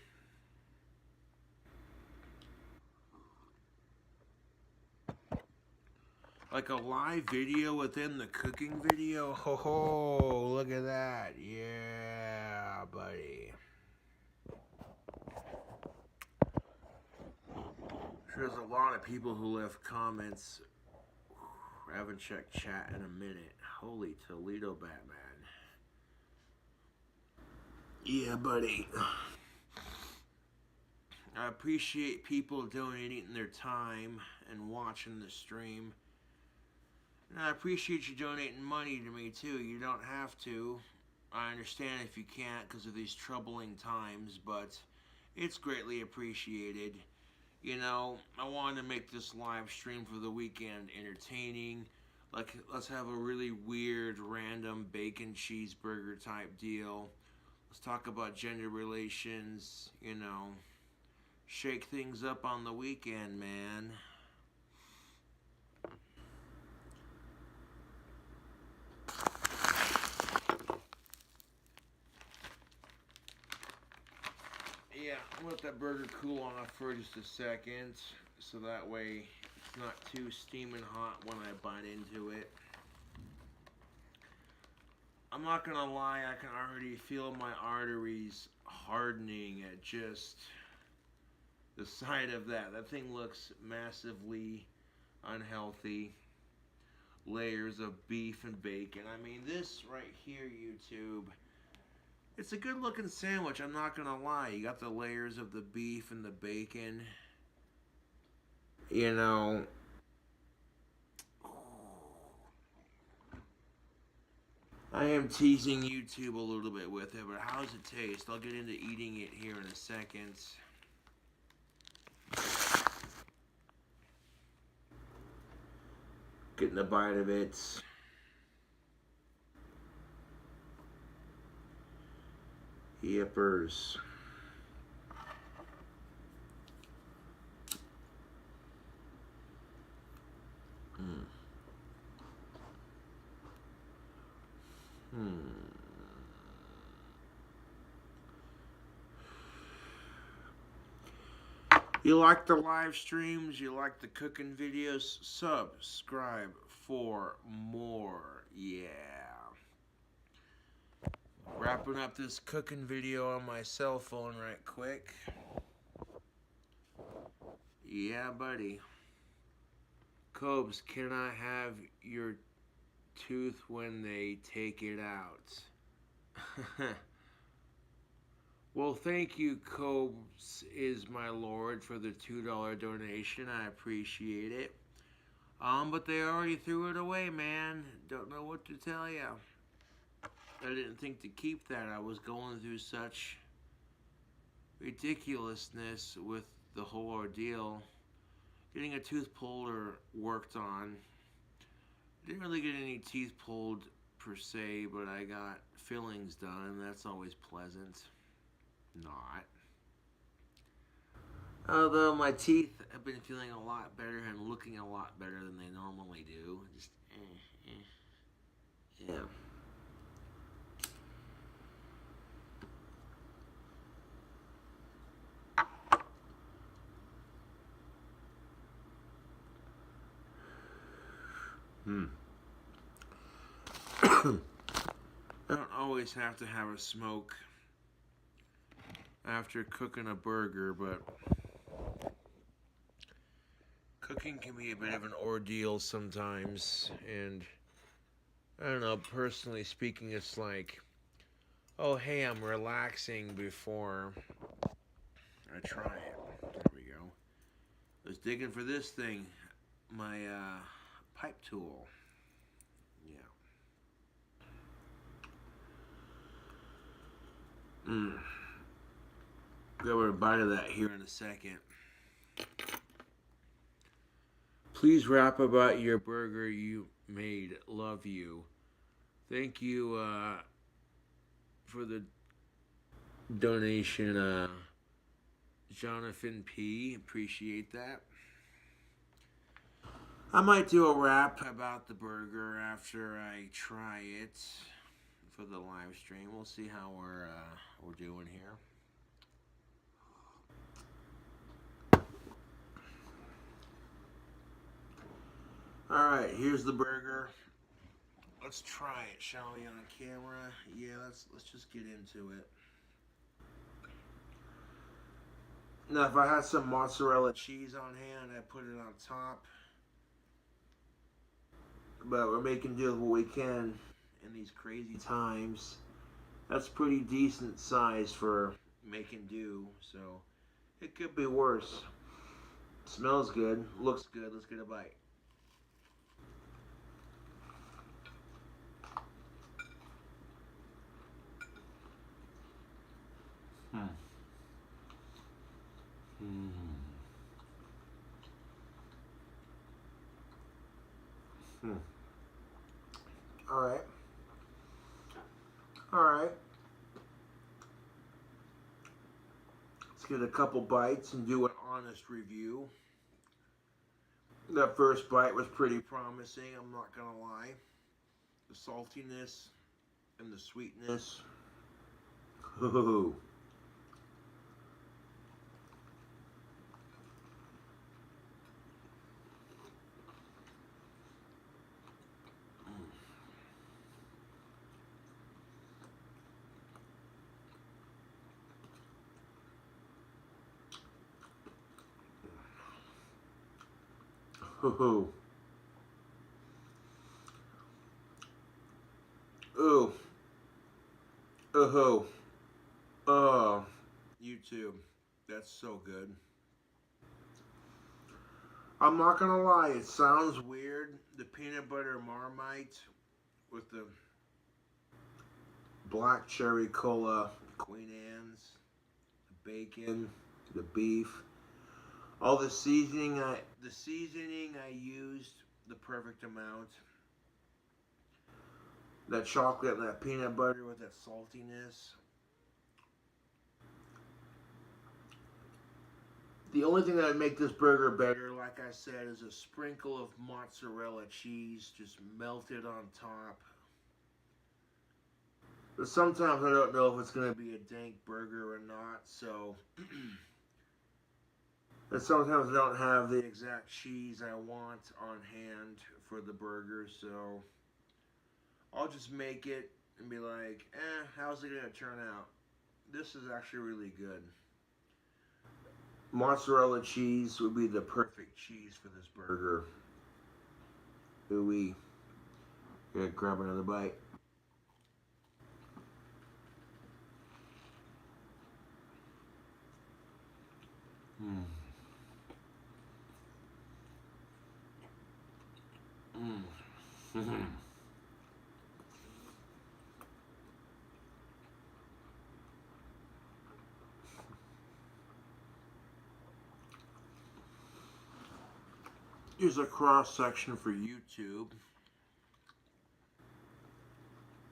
Like a live video within the cooking video? Ho ho, look at that. Yeah, buddy. There's a lot of people who left comments. I haven't checked chat in a minute. Holy Toledo, Batman. Yeah, buddy. I appreciate people donating their time and watching the stream. And I appreciate you donating money to me too. You don't have to. I understand if you can't because of these troubling times, but it's greatly appreciated. You know, I wanted to make this live stream for the weekend entertaining. Like, let's have a really weird, random bacon cheeseburger type deal. Let's talk about gender relations, you know. Shake things up on the weekend, man. Yeah, I'll let that burger cool off for just a second, so that way it's not too steaming hot when I bite into it. I'm not gonna lie, I can already feel my arteries hardening at just the sight of that. That thing looks massively unhealthy. Layers of beef and bacon. I mean, this right here, YouTube, it's a good looking sandwich, I'm not gonna lie. You got the layers of the beef and the bacon. You know, I am teasing YouTube a little bit with it, but how does it taste? I'll get into eating it here in a second. Getting a bite of it. Yippers. You like the live streams? You like the cooking videos? Subscribe for more. Yeah. Wrapping up this cooking video on my cell phone right quick. Yeah, buddy. Cobes, can I have your tooth when they take it out? Well, thank you, Cobes is my lord, for the $2 donation. I appreciate it. But they already threw it away, man. Don't know what to tell you. I didn't think to keep that. I was going through such ridiculousness with the whole ordeal. Getting a tooth pulled or worked on. Didn't really get any teeth pulled per se, but I got fillings done, and that's always pleasant. Not. Although my teeth have been feeling a lot better and looking a lot better than they normally do. Just, yeah. I don't always have to have a smoke after cooking a burger, but cooking can be a bit of an ordeal sometimes, and I don't know, personally speaking, it's like, oh hey, I'm relaxing before I try it. There we go. I was digging for this thing, my pipe tool. Yeah. Grab a bite of that here in a second. Please rap about your burger you made. Love you. Thank you for the donation, Jonathan P. Appreciate that. I might do a rap about the burger after I try it for the live stream. We'll see how we're doing here. Alright, here's the burger. Let's try it, shall we, on camera? Yeah, let's just get into it. Now, if I had some mozzarella cheese on hand, I'd put it on top. But we're making do with what we can in these crazy times. That's pretty decent size for making do, so it could be worse. Smells good, looks good. Let's get a bite. Alright. Alright. Let's get a couple bites and do an honest review. That first bite was pretty promising, I'm not gonna lie. The saltiness and the sweetness. Ooh. Ooh. Ooh. Ooh. Oh. YouTube. That's so good. I'm not gonna lie, it sounds weird. The peanut butter Marmite with the black cherry cola, Queen Anne's, the bacon, the beef. All the seasoning I used the perfect amount. That chocolate and that peanut butter with that saltiness. The only thing that would make this burger better, like I said, is a sprinkle of mozzarella cheese just melted on top. But sometimes I don't know if it's going to be a dank burger or not, so And sometimes I don't have the exact cheese I want on hand for the burger, so I'll just make it and be like, how's it gonna turn out? This is actually really good. Mozzarella cheese would be the perfect cheese for this burger. Ooh-wee. Gonna grab another bite. Mm. Mm. Here's a cross section for YouTube.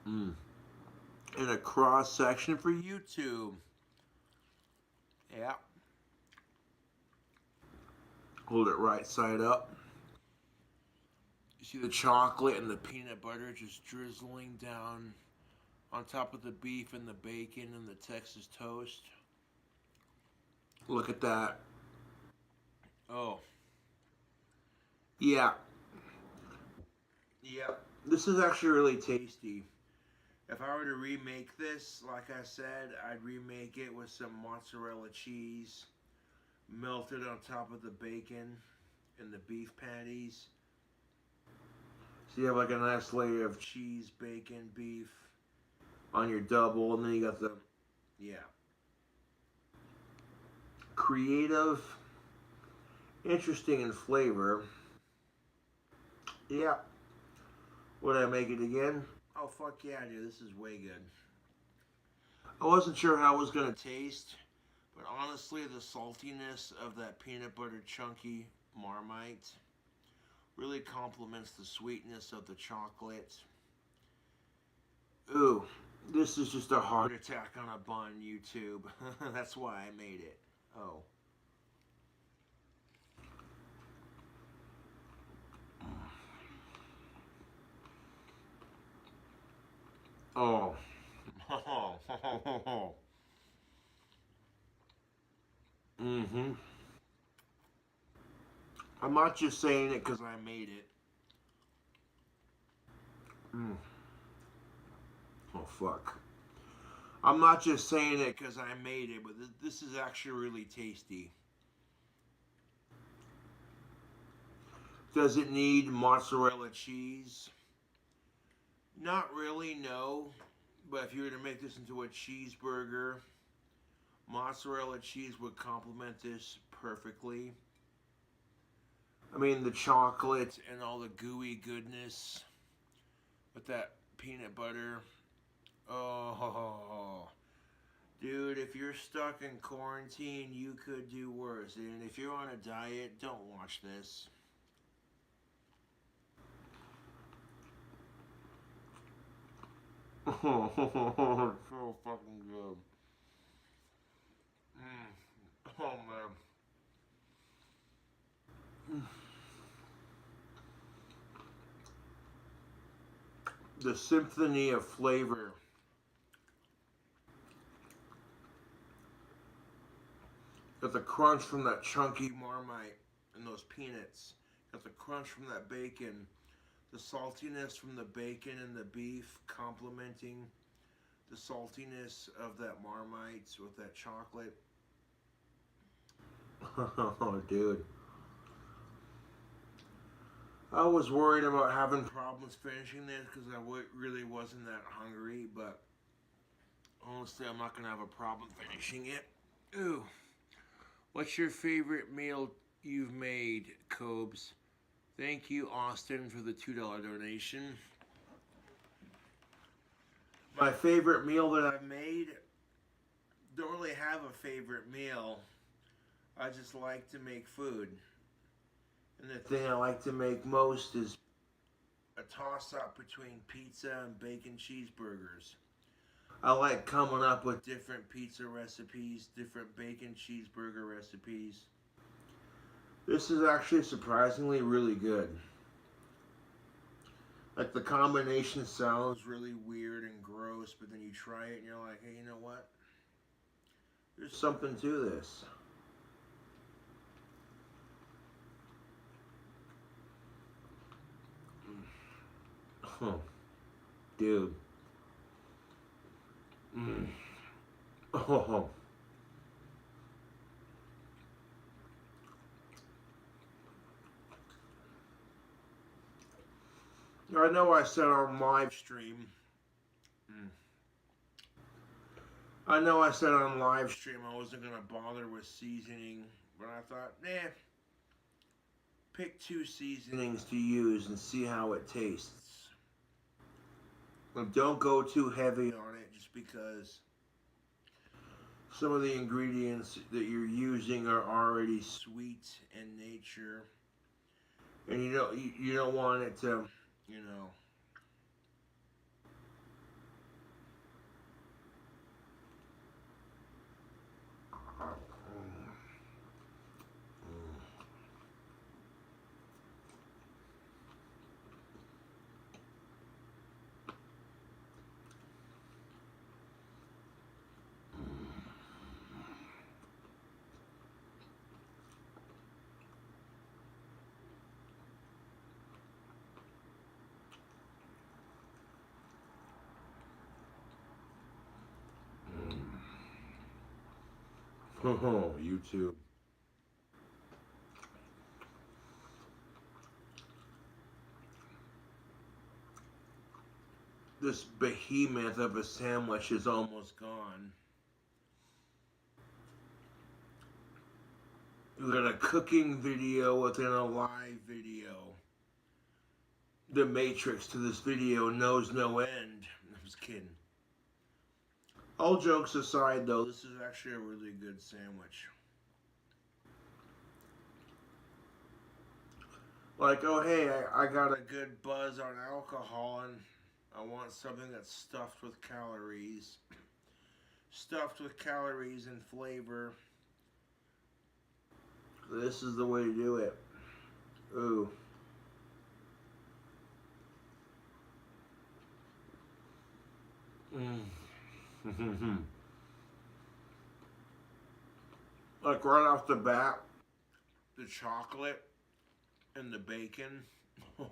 Mm. And a cross section for YouTube. Yeah. Hold it right side up. You see the chocolate and the peanut butter just drizzling down on top of the beef and the bacon and the Texas toast. Look at that. Oh. Yeah. Yeah. This is actually really tasty. If I were to remake this, like I said, I'd remake it with some mozzarella cheese melted on top of the bacon and the beef patties. So you have like a nice layer of cheese, bacon, beef on your double, and then you got the, yeah. Creative, interesting in flavor. Yeah. Would I make it again? Oh, fuck yeah, dude. This is way good. I wasn't sure how it was going to taste, but honestly, the saltiness of that peanut butter chunky Marmite really complements the sweetness of the chocolate. Ooh, this is just a heart attack on a bun, YouTube. That's why I made it. Oh. Oh. Mm-hmm. I'm not just saying it because I made it. Mm. Oh, fuck. I'm not just saying it because I made it, but this is actually really tasty. Does it need mozzarella cheese? Not really, no. But if you were to make this into a cheeseburger, mozzarella cheese would complement this perfectly. I mean, the chocolate and all the gooey goodness with that peanut butter. Oh, dude, if you're stuck in quarantine, you could do worse. And if you're on a diet, don't watch this. So fucking good. Oh man. The symphony of flavor. Got the crunch from that chunky Marmite and those peanuts. Got the crunch from that bacon. The saltiness from the bacon and the beef complementing the saltiness of that Marmite with that chocolate. Oh, dude. I was worried about having problems finishing this because really wasn't that hungry, but honestly, I'm not going to have a problem finishing it. Ooh. What's your favorite meal you've made, Cobes? Thank you, Austin, for the $2 donation. My favorite meal that I've made, don't really have a favorite meal. I just like to make food. And the thing I like to make most is a toss up between pizza and bacon cheeseburgers. I like coming up with different pizza recipes, different bacon cheeseburger recipes. This is actually surprisingly really good. Like the combination sounds really weird and gross, but then you try it and you're like, hey, you know what? There's something to this. Oh, dude. Oh. I know I said on live stream. I know I said on live stream I wasn't gonna bother with seasoning, but I thought, pick 2 seasonings to use and see how it tastes. But don't go too heavy on it, just because some of the ingredients that you're using are already sweet in nature, and you don't want it to, you know. Oh, YouTube. This behemoth of a sandwich is almost gone. We got a cooking video within a live video. The matrix to this video knows no end. I was kidding. All jokes aside, though, this is actually a really good sandwich. Like, oh hey, I got a good buzz on alcohol and I want something that's stuffed with calories. Stuffed with calories and flavor. This is the way to do it. Ooh. Like right off the bat, the chocolate and the bacon.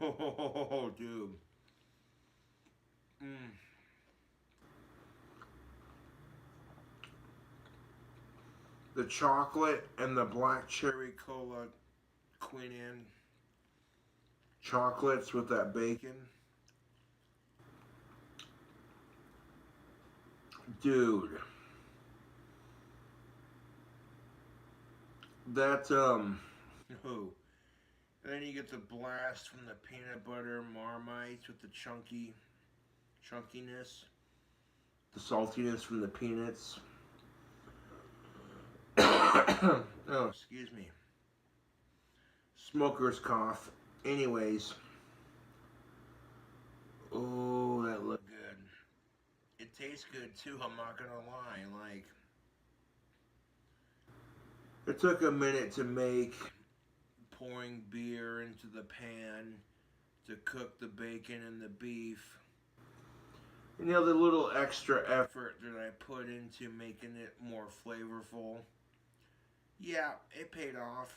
Oh, dude. The chocolate and the black cherry cola Queen Anne chocolates with that bacon. Dude. That, oh. And then you get the blast from the peanut butter Marmite with the chunkiness. The saltiness from the peanuts. Oh, excuse me. Smoker's cough. Anyways. Oh, that looked good. It tastes good too, I'm not gonna lie. Like, it took a minute to make, pouring beer into the pan to cook the bacon and the beef. And the little extra effort that I put into making it more flavorful. Yeah, it paid off.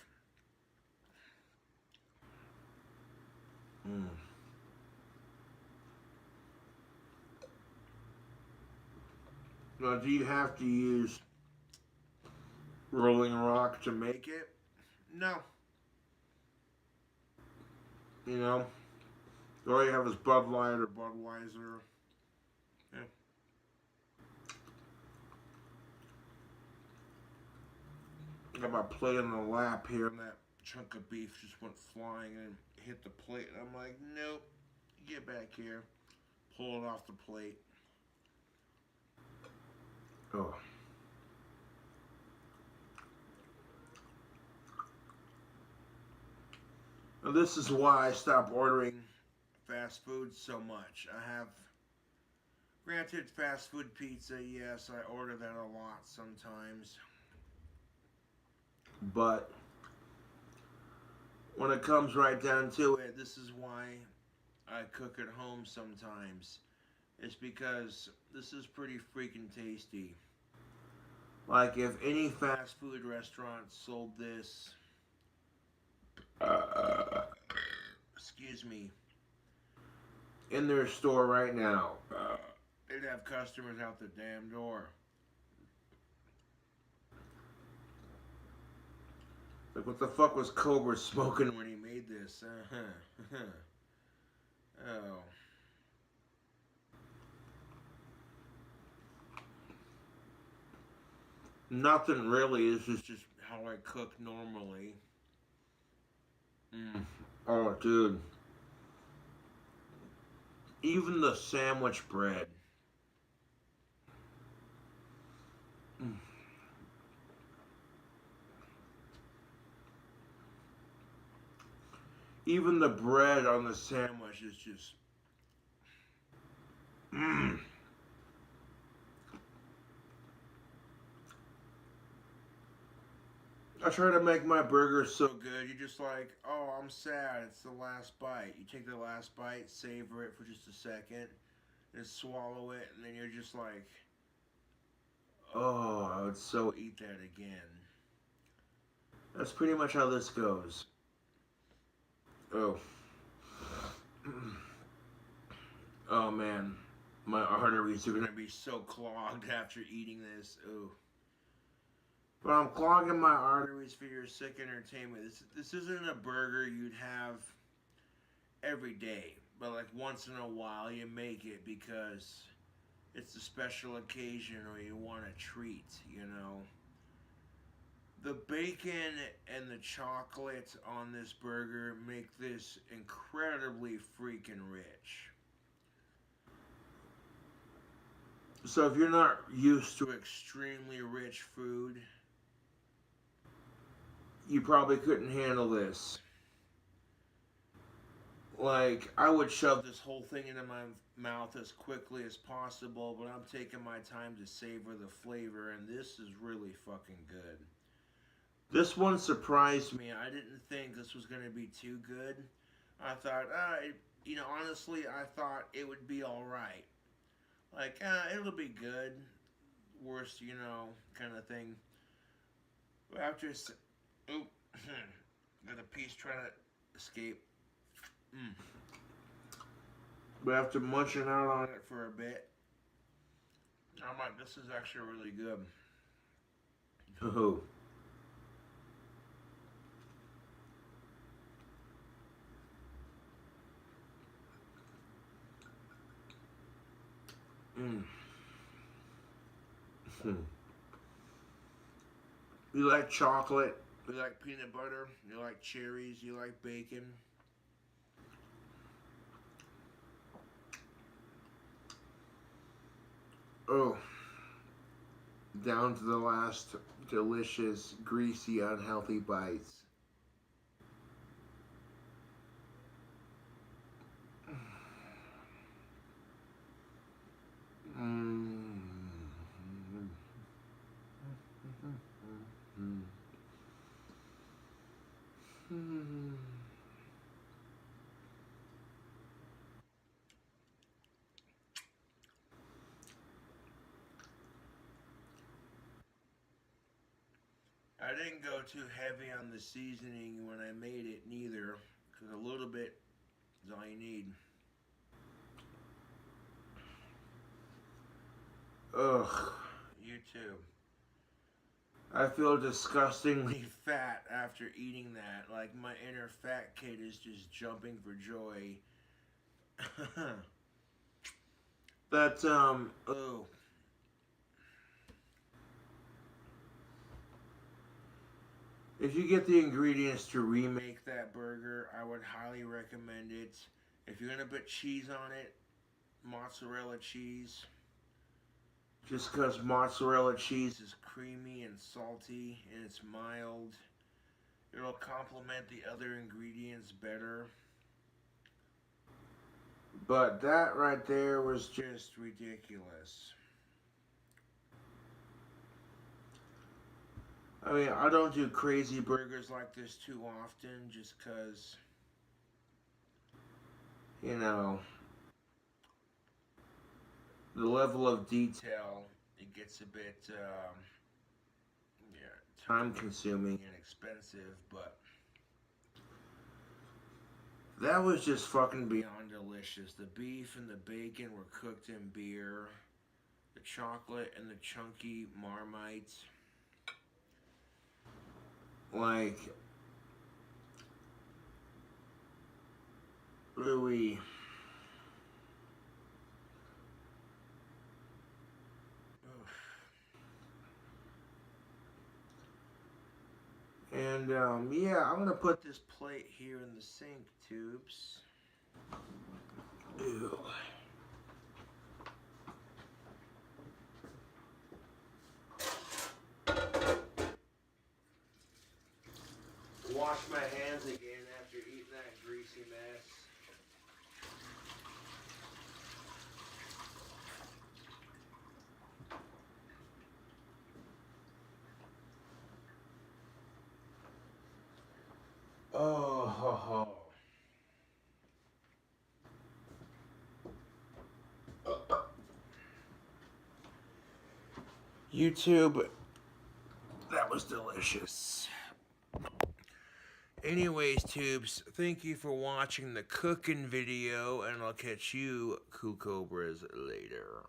Now, do you have to use Rolling Rock to make it? No. You know, all you have is Bud Light or Budweiser. Yeah. I got my plate on the lap here, and that chunk of beef just went flying and hit the plate. And I'm like, nope, get back here. Pull it off the plate. Oh. Now, this is why I stopped ordering fast food so much. I have, granted, fast food pizza, yes, I order that a lot sometimes. But when it comes right down to it, this is why I cook at home sometimes. It's because this is pretty freaking tasty. Like, if any fast food restaurant sold this, excuse me, in their store right now. They'd have customers out the damn door. Like, what the fuck was Cobra smoking when he made this? Oh. Nothing really. This is just how I cook normally. Mm. Oh, dude. Even the sandwich bread. Mm. Even the bread on the sandwich is just. Mm. I try to make my burgers so good. You're just like, oh, I'm sad. It's the last bite. You take the last bite, savor it for just a second, and swallow it, and then you're just like, oh, I would so eat that again. That's pretty much how this goes. Oh. Oh man. My arteries are gonna be so clogged after eating this. Oh. But I'm clogging my arteries for your sick entertainment. This isn't a burger you'd have every day, but like once in a while you make it because it's a special occasion or you want a treat, you know. The bacon and the chocolate on this burger make this incredibly freaking rich. So if you're not used to extremely rich food, you probably couldn't handle this. Like, I would shove this whole thing into my mouth as quickly as possible, but I'm taking my time to savor the flavor, and this is really fucking good. This one surprised me. I didn't think this was going to be too good. I thought, honestly, I thought it would be alright. Like, it'll be good. Worst, kind of thing. But after, oop, got a piece trying to escape. Mm. But after munching out on it for a bit, I'm like, this is actually really good. Oh. Mm. You like chocolate, you like peanut butter, you like cherries, you like bacon. Oh, down to the last delicious, greasy, unhealthy bites. Mm. I didn't go too heavy on the seasoning when I made it neither, because a little bit is all you need. Ugh, you too. I feel disgustingly fat after eating that. Like my inner fat kid is just jumping for joy. That oh. If you get the ingredients to remake that burger, I would highly recommend it. If you're gonna put cheese on it, mozzarella cheese. Just because mozzarella cheese is creamy and salty and it's mild, it'll complement the other ingredients better. But that right there was just ridiculous. I mean, I don't do crazy burgers like this too often just because, you know, the level of detail, it gets a bit, time consuming and expensive, but That was just fucking beyond delicious. The beef and the bacon were cooked in beer. The chocolate and the chunky Marmite. Like, really. And, yeah, I'm gonna put this plate here in the sink, tubes. Ew. Wash my hands again after eating that greasy mess. Oh, ho, ho. YouTube, that was delicious. Anyways, tubes, thank you for watching the cooking video, and I'll catch you, Cool Cobras, later.